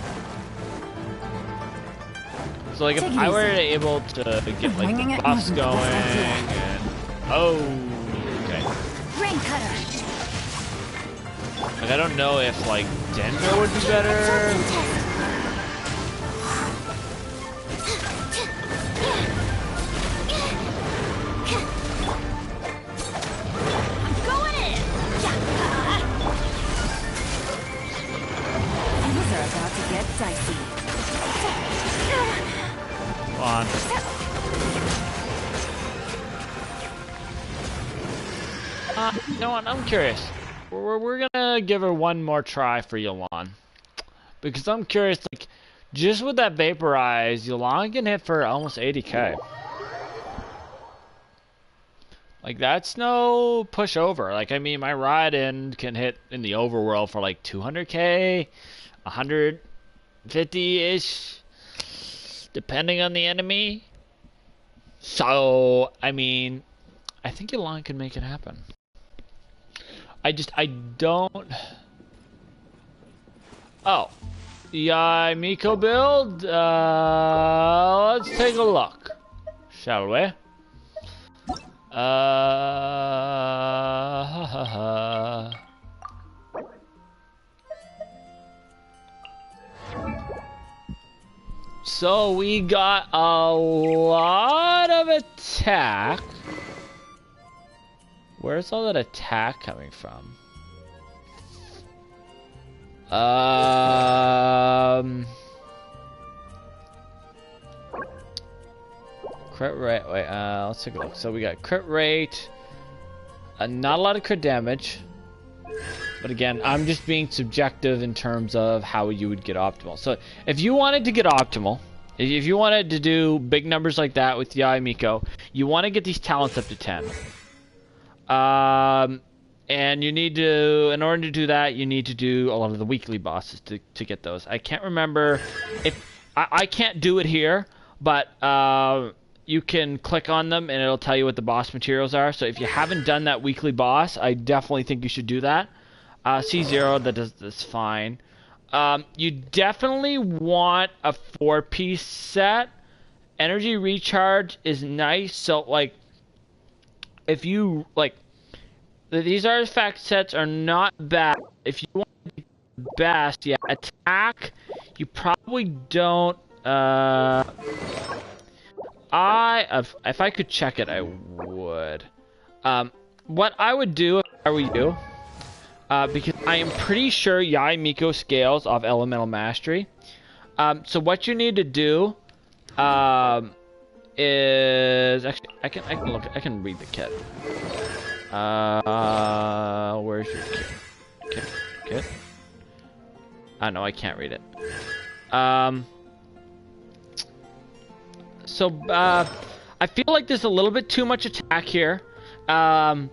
So like if Take it I were easy. able to get like Winging the it buffs wasn't the going, best idea. and oh, okay. Rain cutter. Like I don't know if like Dendro would be Absorption better. test. I'm going in! Things are about to get dicey. Come on. You know what? I'm curious. We're gonna give her one more try for Yolan. Because I'm curious, like, just with that vaporize, Yolan can hit for almost 80k. Like, that's no pushover. Like, I mean, my ride-in can hit in the overworld for like 200k, 150-ish, depending on the enemy. So, I mean, I think Yolan can make it happen. I don't... Oh. Yeah, Miko build? Let's take a look. Shall we? So we got a lot of attack. Where's all that attack coming from? Crit rate. Wait, let's take a look. So we got crit rate. Not a lot of crit damage. But again, I'm just being subjective in terms of how you would get optimal. So if you wanted to get optimal, if you wanted to do big numbers like that with Yai Miko, you want to get these talents up to 10. And you need to, in order to do that, you need to do a lot of the weekly bosses to get those. I can't remember if, I can't do it here, but you can click on them and it'll tell you what the boss materials are. So if you haven't done that weekly boss, I definitely think you should do that. C0, that does this fine. You definitely want a 4-piece set. Energy recharge is nice. So like, if you like, these artifact sets are not bad. If you want the best, yeah, attack, you probably don't. If I could check it, I would. what I would do if I were you, because I am pretty sure Yai Miko scales off Elemental Mastery. So what you need to do, is actually I can read the kit. Where's your kit? No, I can't read it. I feel like there's a little bit too much attack here. And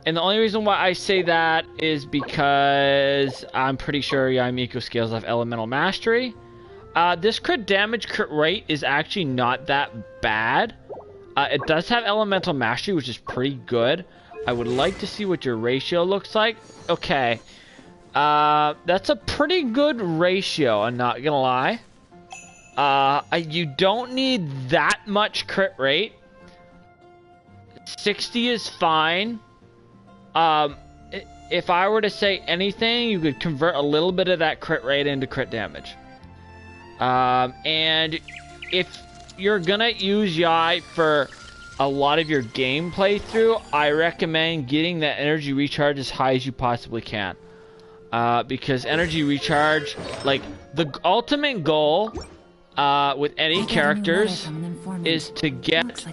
the only reason why I say that is because I'm pretty sure Yamiko scales off Elemental Mastery. This crit damage, crit rate is actually not that bad. It does have Elemental Mastery, which is pretty good. I would like to see what your ratio looks like. Okay. That's a pretty good ratio, I'm not gonna lie. You don't need that much crit rate. 60 is fine. If I were to say anything, you could convert a little bit of that crit rate into crit damage. And if you're gonna use Yai for a lot of your game playthrough, I recommend getting that energy recharge as high as you possibly can. Because energy recharge, like, the ultimate goal with any characters is to get so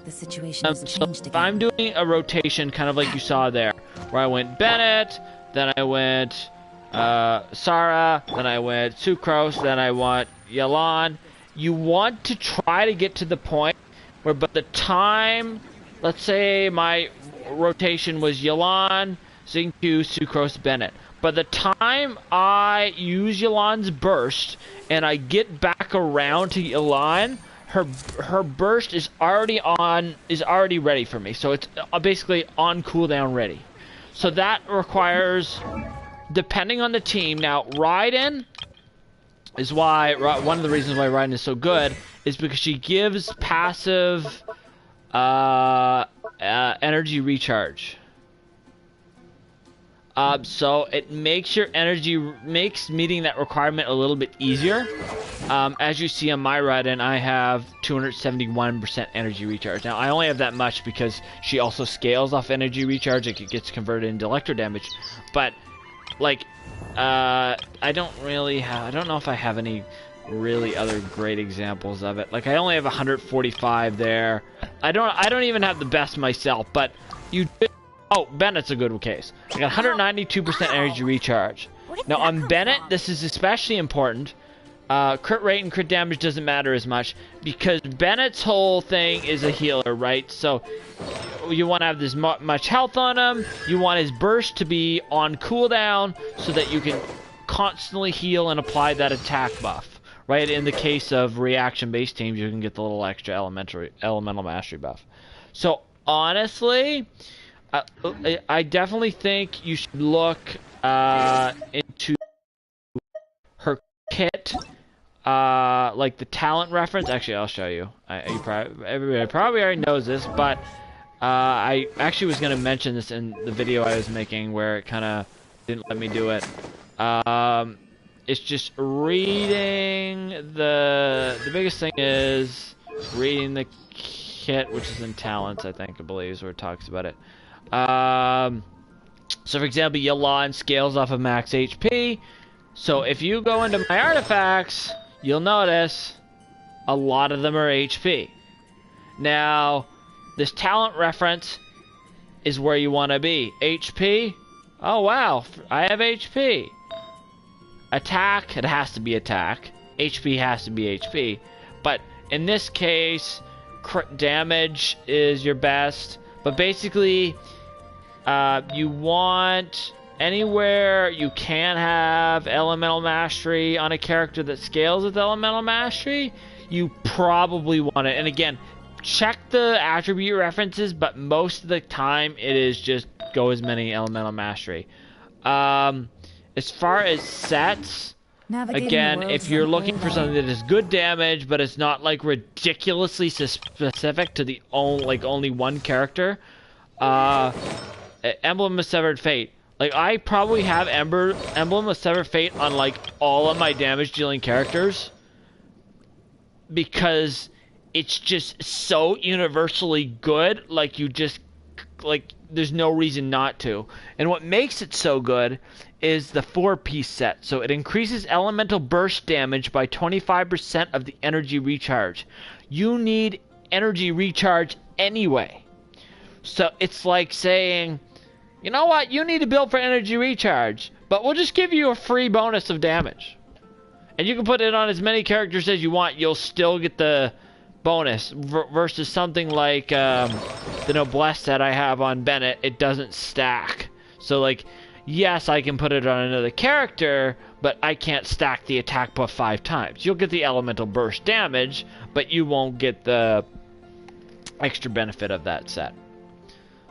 if I'm doing a rotation kind of like you saw there, where I went Bennett, then I went Sarah, then I went Sucrose, then I went Yalan. You want to try to get to the point where by the time, let's say my rotation was Yalan, Xingqiu, Sucrose, Bennett. By the time I use Yalan's burst and I get back around to Yalan, her burst is already ready for me. So it's basically on cooldown ready. So that requires, depending on the team. Now Raiden is why one of the reasons why Raiden is so good is because she gives passive energy recharge. So it makes your makes meeting that requirement a little bit easier. As you see on my Raiden, I have 271% energy recharge. Now I only have that much because she also scales off energy recharge. Like, it gets converted into electro damage. But like, I don't know if I have any really other great examples of it. Like, I only have 145 there. I don't even have the best myself, but you. Oh, Bennett's a good case. I got 192% energy recharge. Now on Bennett, this is especially important. Crit rate and crit damage doesn't matter as much because Bennett's whole thing is a healer, right? So you want to have this much health on him. You want his burst to be on cooldown so that you can constantly heal and apply that attack buff, right? In the case of reaction-based teams, you can get the little extra elemental mastery buff. So honestly, I definitely think you should look into her kit, like the talent reference. Actually, I'll show you. Everybody probably already knows this, but I actually was going to mention this in the video I was making where it kind of didn't let me do it. It's just reading the biggest thing is reading the kit, which is in talents, I believe is where it talks about it. So for example, Yalan scales off of max HP. So if you go into my artifacts, you'll notice a lot of them are HP. Now, this talent reference is where you want to be. HP? Oh wow, I have HP. Attack, it has to be attack. HP has to be HP. But in this case, crit damage is your best. But basically, you want anywhere you can have elemental mastery on a character that scales with elemental mastery, you probably want it. And again, check the attribute references, but most of the time it is just go as many elemental mastery. As far as sets, again, if you're looking for something that is good damage, but it's not like ridiculously specific to the only one character, Emblem of Severed Fate. Like, I probably have Emblem of Severed Fate on like all of my damage dealing characters because it's just so universally good. Like, you just like there's no reason not to. And what makes it so good is the 4-piece set. So it increases elemental burst damage by 25% of the energy recharge. You need energy recharge anyway. So it's like saying, you know what, you need to build for energy recharge, but we'll just give you a free bonus of damage. And you can put it on as many characters as you want, you'll still get the bonus. Versus something like the Noblesse set I have on Bennett, it doesn't stack. So like, yes, I can put it on another character, but I can't stack the attack buff 5 times. You'll get the elemental burst damage, but you won't get the extra benefit of that set.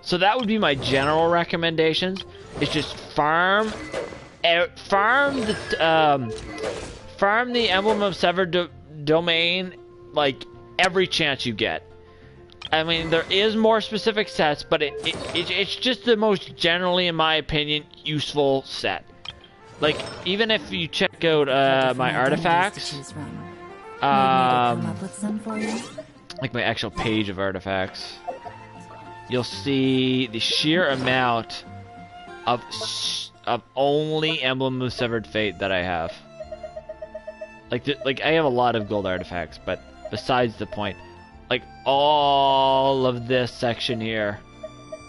So that would be my general recommendations. It's just farm the Emblem of Severed Domain like every chance you get. I mean, there is more specific sets, but it's just the most generally, in my opinion, useful set. Like, even if you check out my artifacts, like my actual page of artifacts, you'll see the sheer amount of only Emblem of Severed Fate that I have. Like I have a lot of gold artifacts, but besides the point, like all of this section here,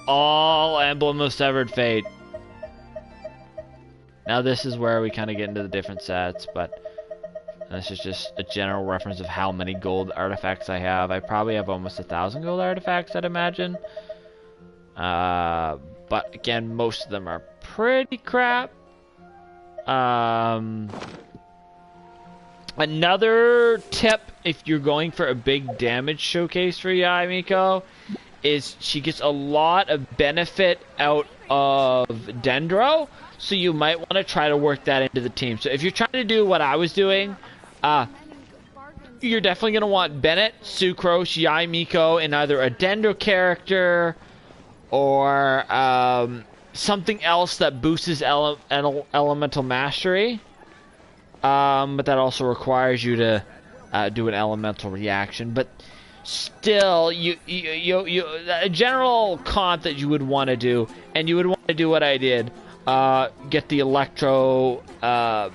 all Emblem of Severed Fate. Now this is where we kind of get into the different sets, but this is just a general reference of how many gold artifacts I have. I probably have almost 1,000 gold artifacts, I'd imagine. But again, most of them are pretty crap. Another tip, if you're going for a big damage showcase for Yae Miko, is she gets a lot of benefit out of Dendro, so you might want to try to work that into the team. So if you're trying to do what I was doing, you're definitely going to want Bennett, Sucrose, Yae Miko, and either a Dendro character or something else that boosts elemental mastery. But that also requires you to do an elemental reaction. But still, a general comp that you would want to do, and you would want to do what I did, get the Electro Glass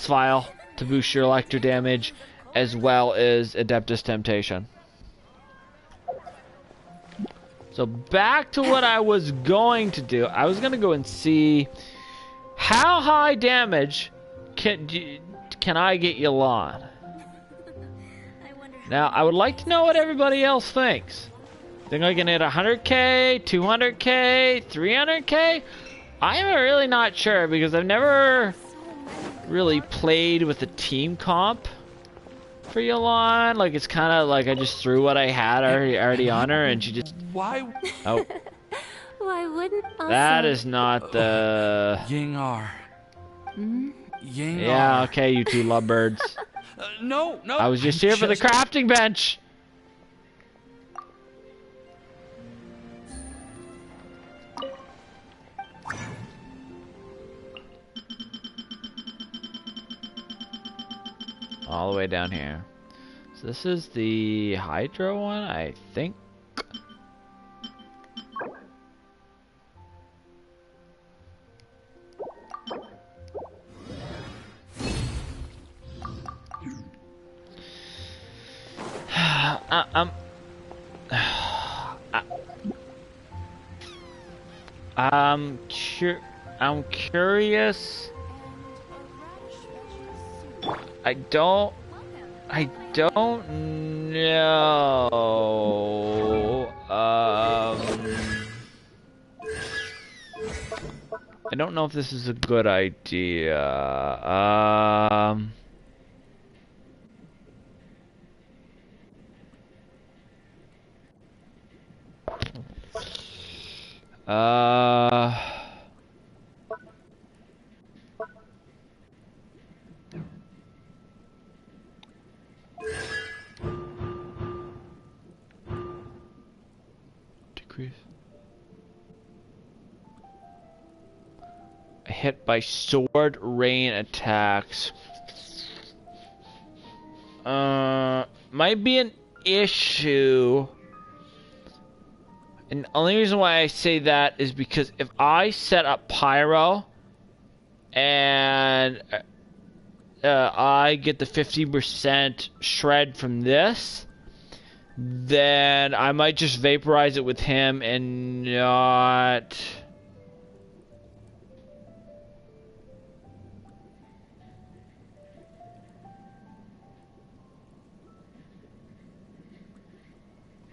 Vial to boost your Electro damage, as well as Adeptus Temptation. So back to what I was going to do. I was going to go and see how high damage can I get Yelan? Now, I would like to know what everybody else thinks. Think I can hit 100k, 200k, 300k? I'm really not sure because I've never really played with a team comp for Yelan. Like, it's kind of like I just threw what I had already on her and she just... Why? Oh. Why wouldn't also... That is not the... Yingar. Yingar. Yeah, okay, you two lovebirds. No. I was just here for the crafting bench. All the way down here. So this is the Hydro one, I think. I'm curious. I don't know. I don't know if this is a good idea. Decrease. Hit by sword rain attacks. Might be an issue And the only reason why I say that is because if I set up Pyro and I get the 50% shred from this, then I might just vaporize it with him and not...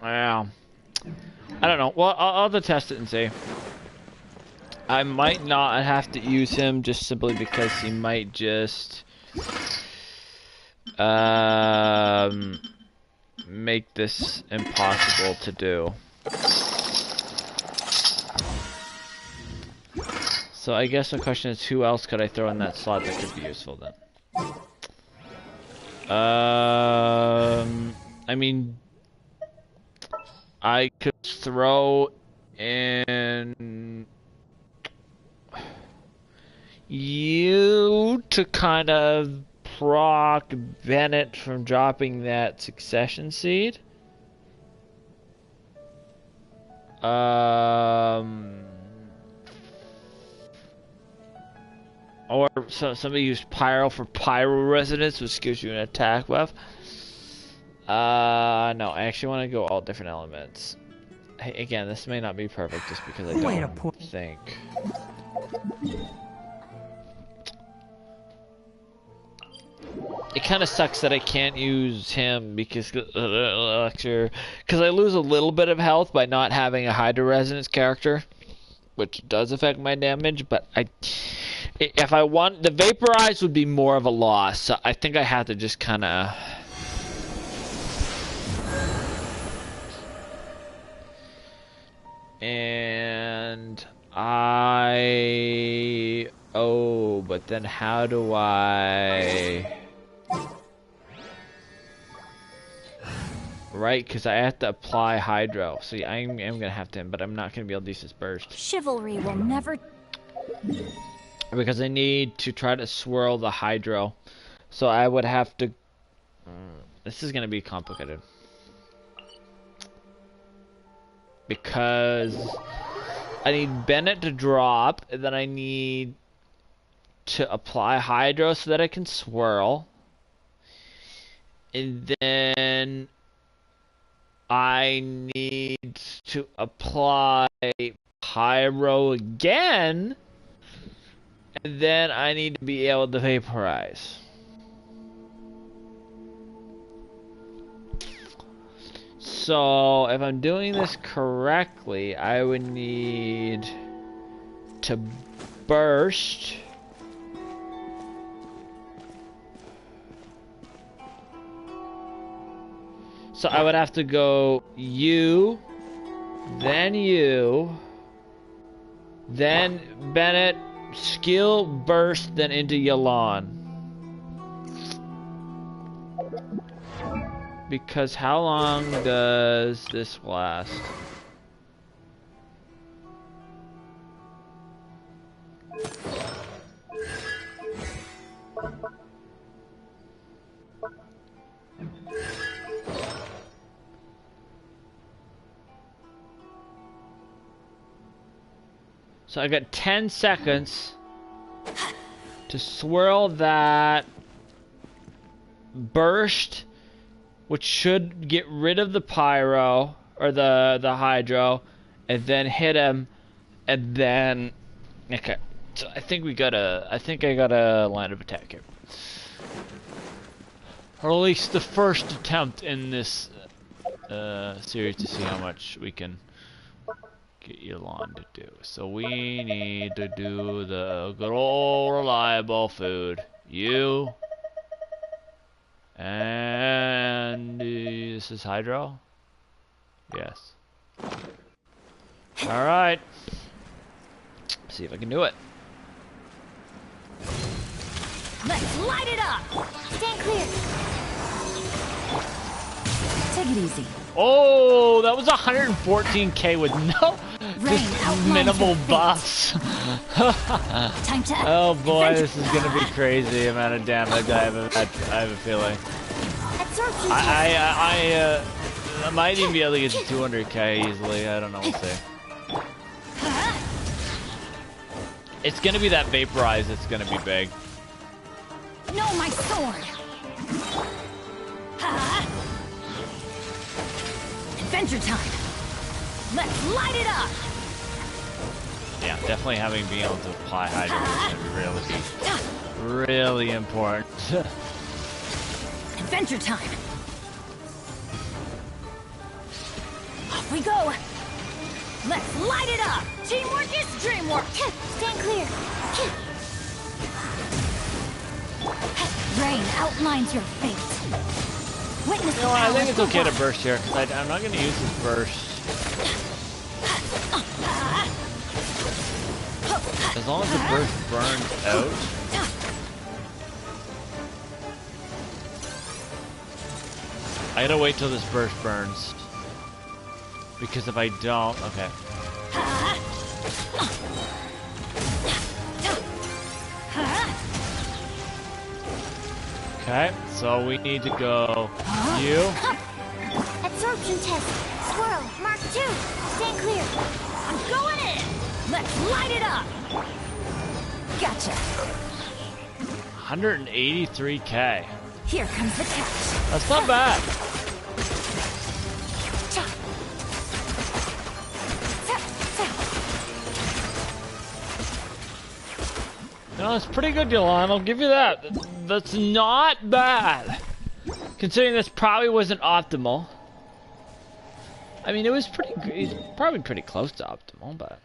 Well, I don't know. Well, I'll have to test it and see. I might not have to use him just simply because he might just make this impossible to do. So I guess the question is, who else could I throw in that slot that could be useful then? I mean, I could throw in you to kind of proc Bennett from dropping that succession seed. Or somebody used Pyro for Pyro Resonance, which gives you an attack buff. No, I actually want to go all different elements. Hey, again, this may not be perfect just because I don't think. It kind of sucks that I can't use him because I lose a little bit of health by not having a Hydra Resonance character, which does affect my damage. But if I want the Vaporize, would be more of a loss. So I think I have to just kind of. And but then how do I? Right, because I have to apply Hydro. So yeah, I'm gonna have to, but I'm not gonna be able to use this burst. Chivalry will never. Because I need to try to swirl the Hydro. So I would have to. This is gonna be complicated. Because I need Bennett to drop, and then I need to apply Hydro so that I can swirl. And then I need to apply Pyro again, and then I need to be able to vaporize. So if I'm doing this correctly, I would need to burst. So I would have to go you, then Bennett, skill, burst, then into Yalan. Because how long does this last? So I got 10 seconds to swirl that burst, which should get rid of the Pyro or the Hydro, and then hit him, and then okay. So I think I got a line of attack here, or at least the first attempt in this series to see how much we can get Elon to do. So we need to do the good old reliable food. You. And this is Hydro? Yes. Alright. See if I can do it. Let's light it up! Stand clear. Take it easy. Oh, that was 114k with no just minimal buffs. Time to Oh boy, this is gonna be crazy amount of damage. I have a feeling. Absorption. I might even be able to get to 200k easily. I don't know. We'll see. It's gonna be that vaporize that's gonna be big. No, my sword! Adventure time! Let's light it up! Yeah, definitely being able to apply Hydra is gonna be really important. Adventure time! Off we go! Let's light it up! Teamwork is dreamwork! Stand clear. Rain outlines your fate. Witness You know what, I think it's okay to burst here, because I'm not going to use this burst. As long as the burst burns out. I gotta wait till this burst burns. Because if I don't, okay. Okay, so we need to go. You. Absorption test. Squirrel. Mark 2. Stand clear. I'm going in! Let's light it up! Gotcha. 183k. Here comes the catch. That's not bad. No, it's pretty good, Dylan. I'll give you that. That's not bad. Considering this probably wasn't optimal. I mean, it was pretty good. It's probably pretty close to optimal, but...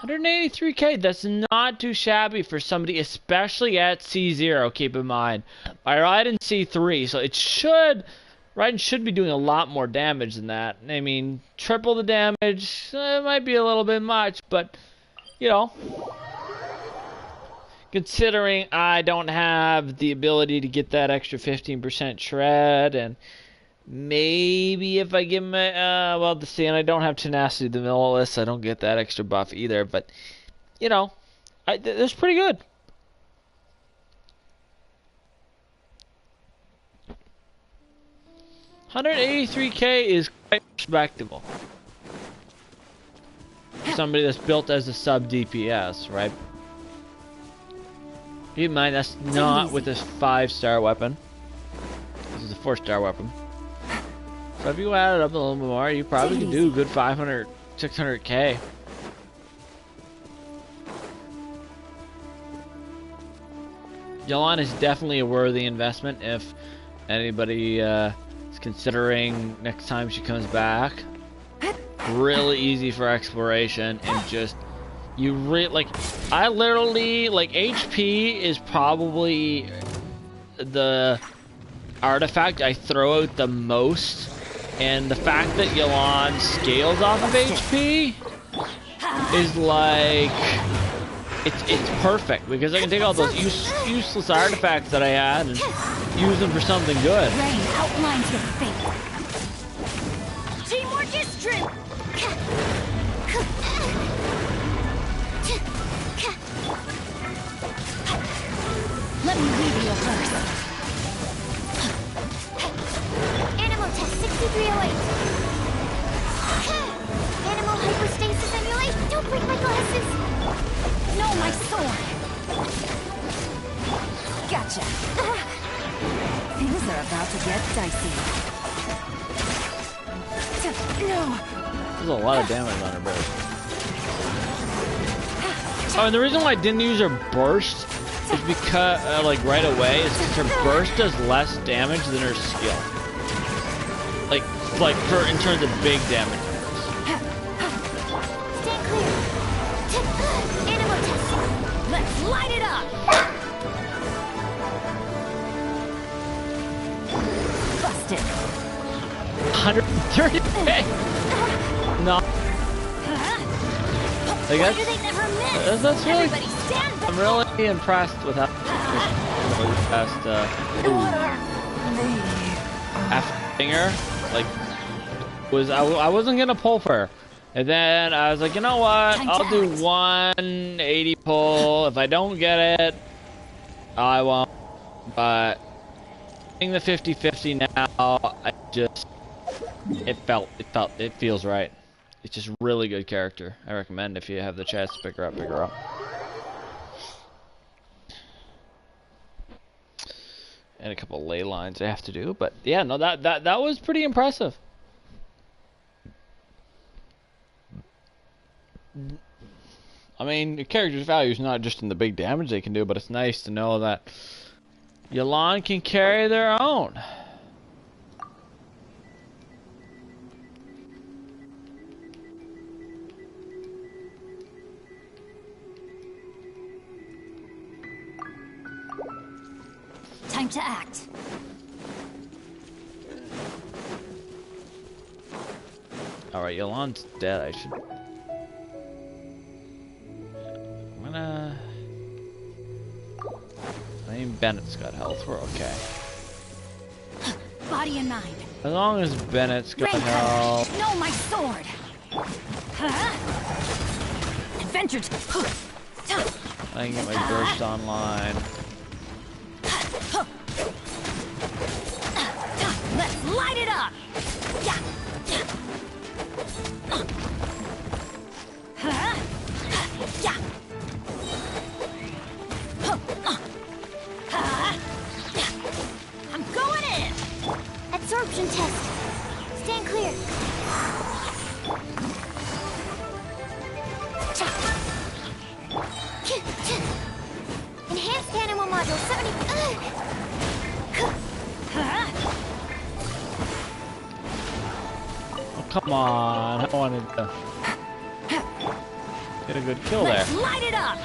183k, that's not too shabby for somebody, especially at C0, keep in mind. I ride in C3, so it should... Raiden should be doing a lot more damage than that. I mean, triple the damage, it might be a little bit much, but... You know, considering I don't have the ability to get that extra 15% shred, and maybe if I give my, well, see, and I don't have tenacity the Militus, I don't get that extra buff either, but, you know, that's pretty good. $183k is quite respectable. Somebody that's built as a sub DPS, right? Keep in mind that's not with this 5-star weapon. This is a 4-star weapon. So if you add it up a little bit more, you probably can do a good 500, 600k. Yelan is definitely a worthy investment if anybody is considering next time she comes back. Really easy for exploration, and just like I literally like HP is probably the artifact I throw out the most, and the fact that Yelan scales off of HP is like it's perfect, because I can take all those useless artifacts that I had and use them for something good. Rain outlines your fate. Teamwork is dream. Let me read you a verse. Animal test 6308. Animal hypostasis emulate. Don't break my glasses. No, my sword. Gotcha. Things are about to get dicey. No. There's a lot of damage on her burst. Oh, and the reason why I didn't use her burst is because, like, right away, is because her burst does less damage than her skill. Like for in terms of big damage. Stand clear. Animal test. Let's light it up. Busted. 130k. No. Like Why do they never miss? that's really. Everybody stand back. I'm really impressed with how fast after Finger, like, I wasn't gonna pull for her, and then I was like, you know what? I'll do 180 pull. If I don't get it, I won't. But playing the 50-50 now, it feels right. It's just really good character. I recommend if you have the chance to pick her up, pick her up. And a couple ley lines I have to do, but yeah, no, that was pretty impressive. I mean, the character's value is not just in the big damage they can do, but it's nice to know that Yelan can carry their own. Time to act. Alright, Yelan's dead. I mean, Bennett's got health. We're okay. Body and mind. As long as Bennett's got health. No, my sword. Adventure. I can get my burst online. Let's light it up. Yeah. I'm going in. Absorption test. Stand clear. Enhanced animal module 70. Oh, come on. I wanted to get a good kill there. Let's light it up.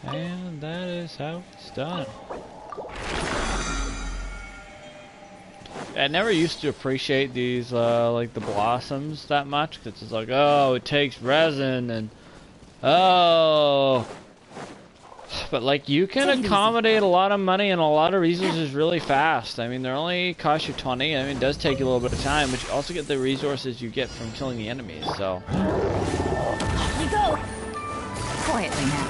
And that is how it's done. I never used to appreciate these, like the blossoms that much, because it's like, oh, it takes resin, and, oh. But, like, you can accommodate a lot of money and a lot of resources really fast. I mean, they only cost you 20. I mean, it does take you a little bit of time, but you also get the resources you get from killing the enemies, so. Off you go. Quietly now.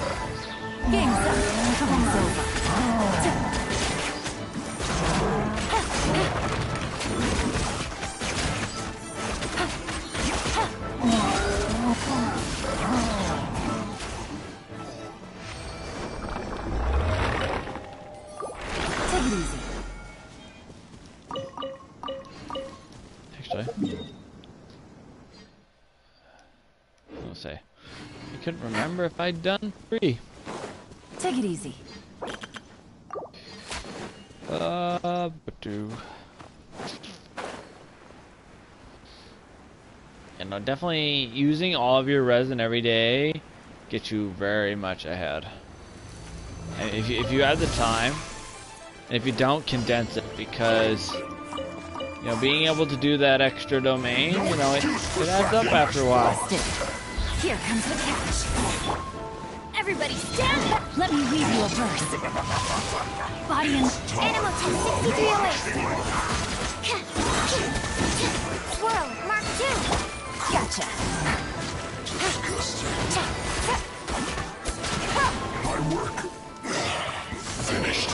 Game's up. Come's over. Take it easy. Actually, I'll say, I couldn't remember if I'd done 3. Take it easy. You know, definitely using all of your resin every day gets you very much ahead. And if you have the time, and if you don't, condense it, because you know, being able to do that extra domain, you know, it adds up after a while. Here comes the catch. Everybody stand back. Let me read you a verse. Body and Animal test 6308. Swirl, Mark 2. gotcha. My work finished.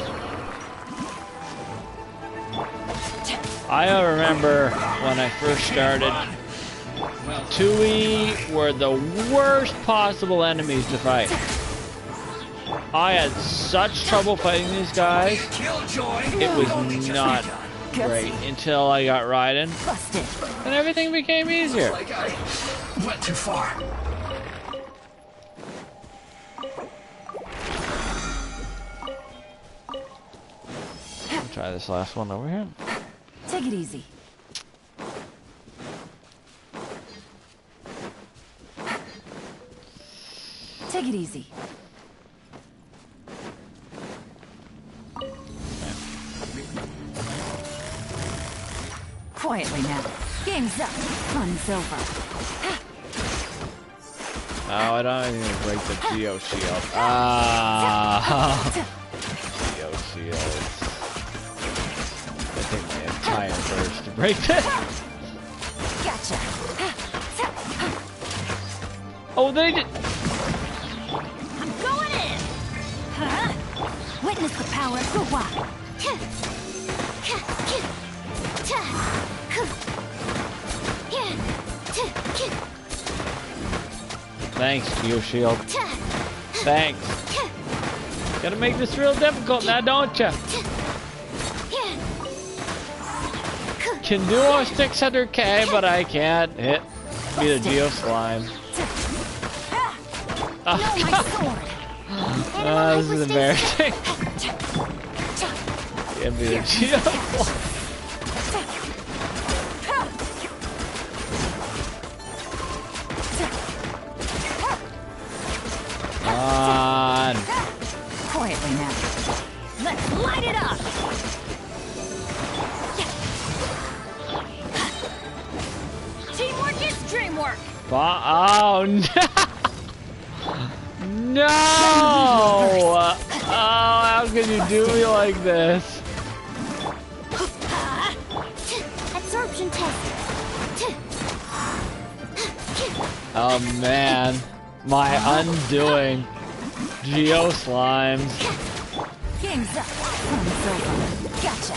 I remember when I first started, Tui were the worst possible enemies to fight. I had such trouble fighting these guys. It was not great until I got Raiden, Busted. and everything became easier. Like I went too far. I'll try this last one over here. Take it easy. Take it easy. Quietly now. Game's up. Fun's over. Oh, I don't even break the Geo Shield. Ah, Geo Shield. It took me an entire burst to break this. Gotcha. Oh, they did. I'm going in! Huh? Witness the power of Guhua! Thanks, Geo Shield. Thanks. Gotta make this real difficult now, don't ya? Can do a 600k, but I can't hit be the Geo Slime. This is embarrassing. Can't be the Geo Slime. On. Quietly now. Let's light it up! Teamwork is dreamwork! Oh no! No! Oh, how can you do me like this? Absorption test. Oh man, my undoing. Geo Slimes. Game's up. Fun's over. Gotcha.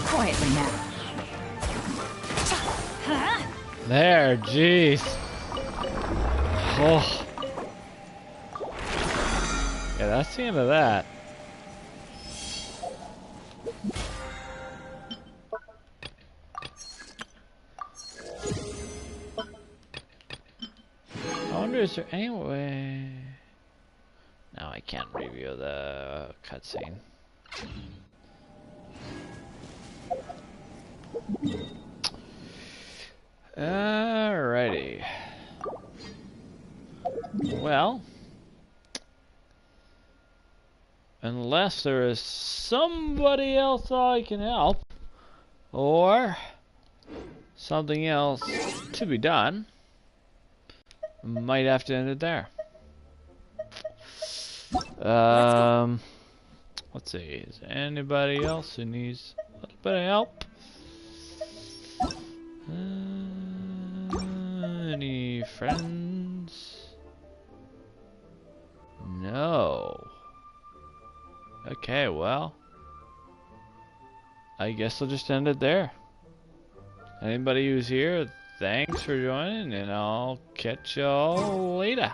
Quietly now. There, jeez. Oh. Yeah, that's the end of that. I wonder, is there any way... No, I can't review the cutscene. Alrighty. Well, unless there is somebody else I can help, or something else to be done, might have to end it there. Let's see, is there anybody else who needs a little bit of help? Any friends? No. Okay, well, I guess I'll just end it there. Anybody who's here, thanks for joining, and I'll catch y'all later.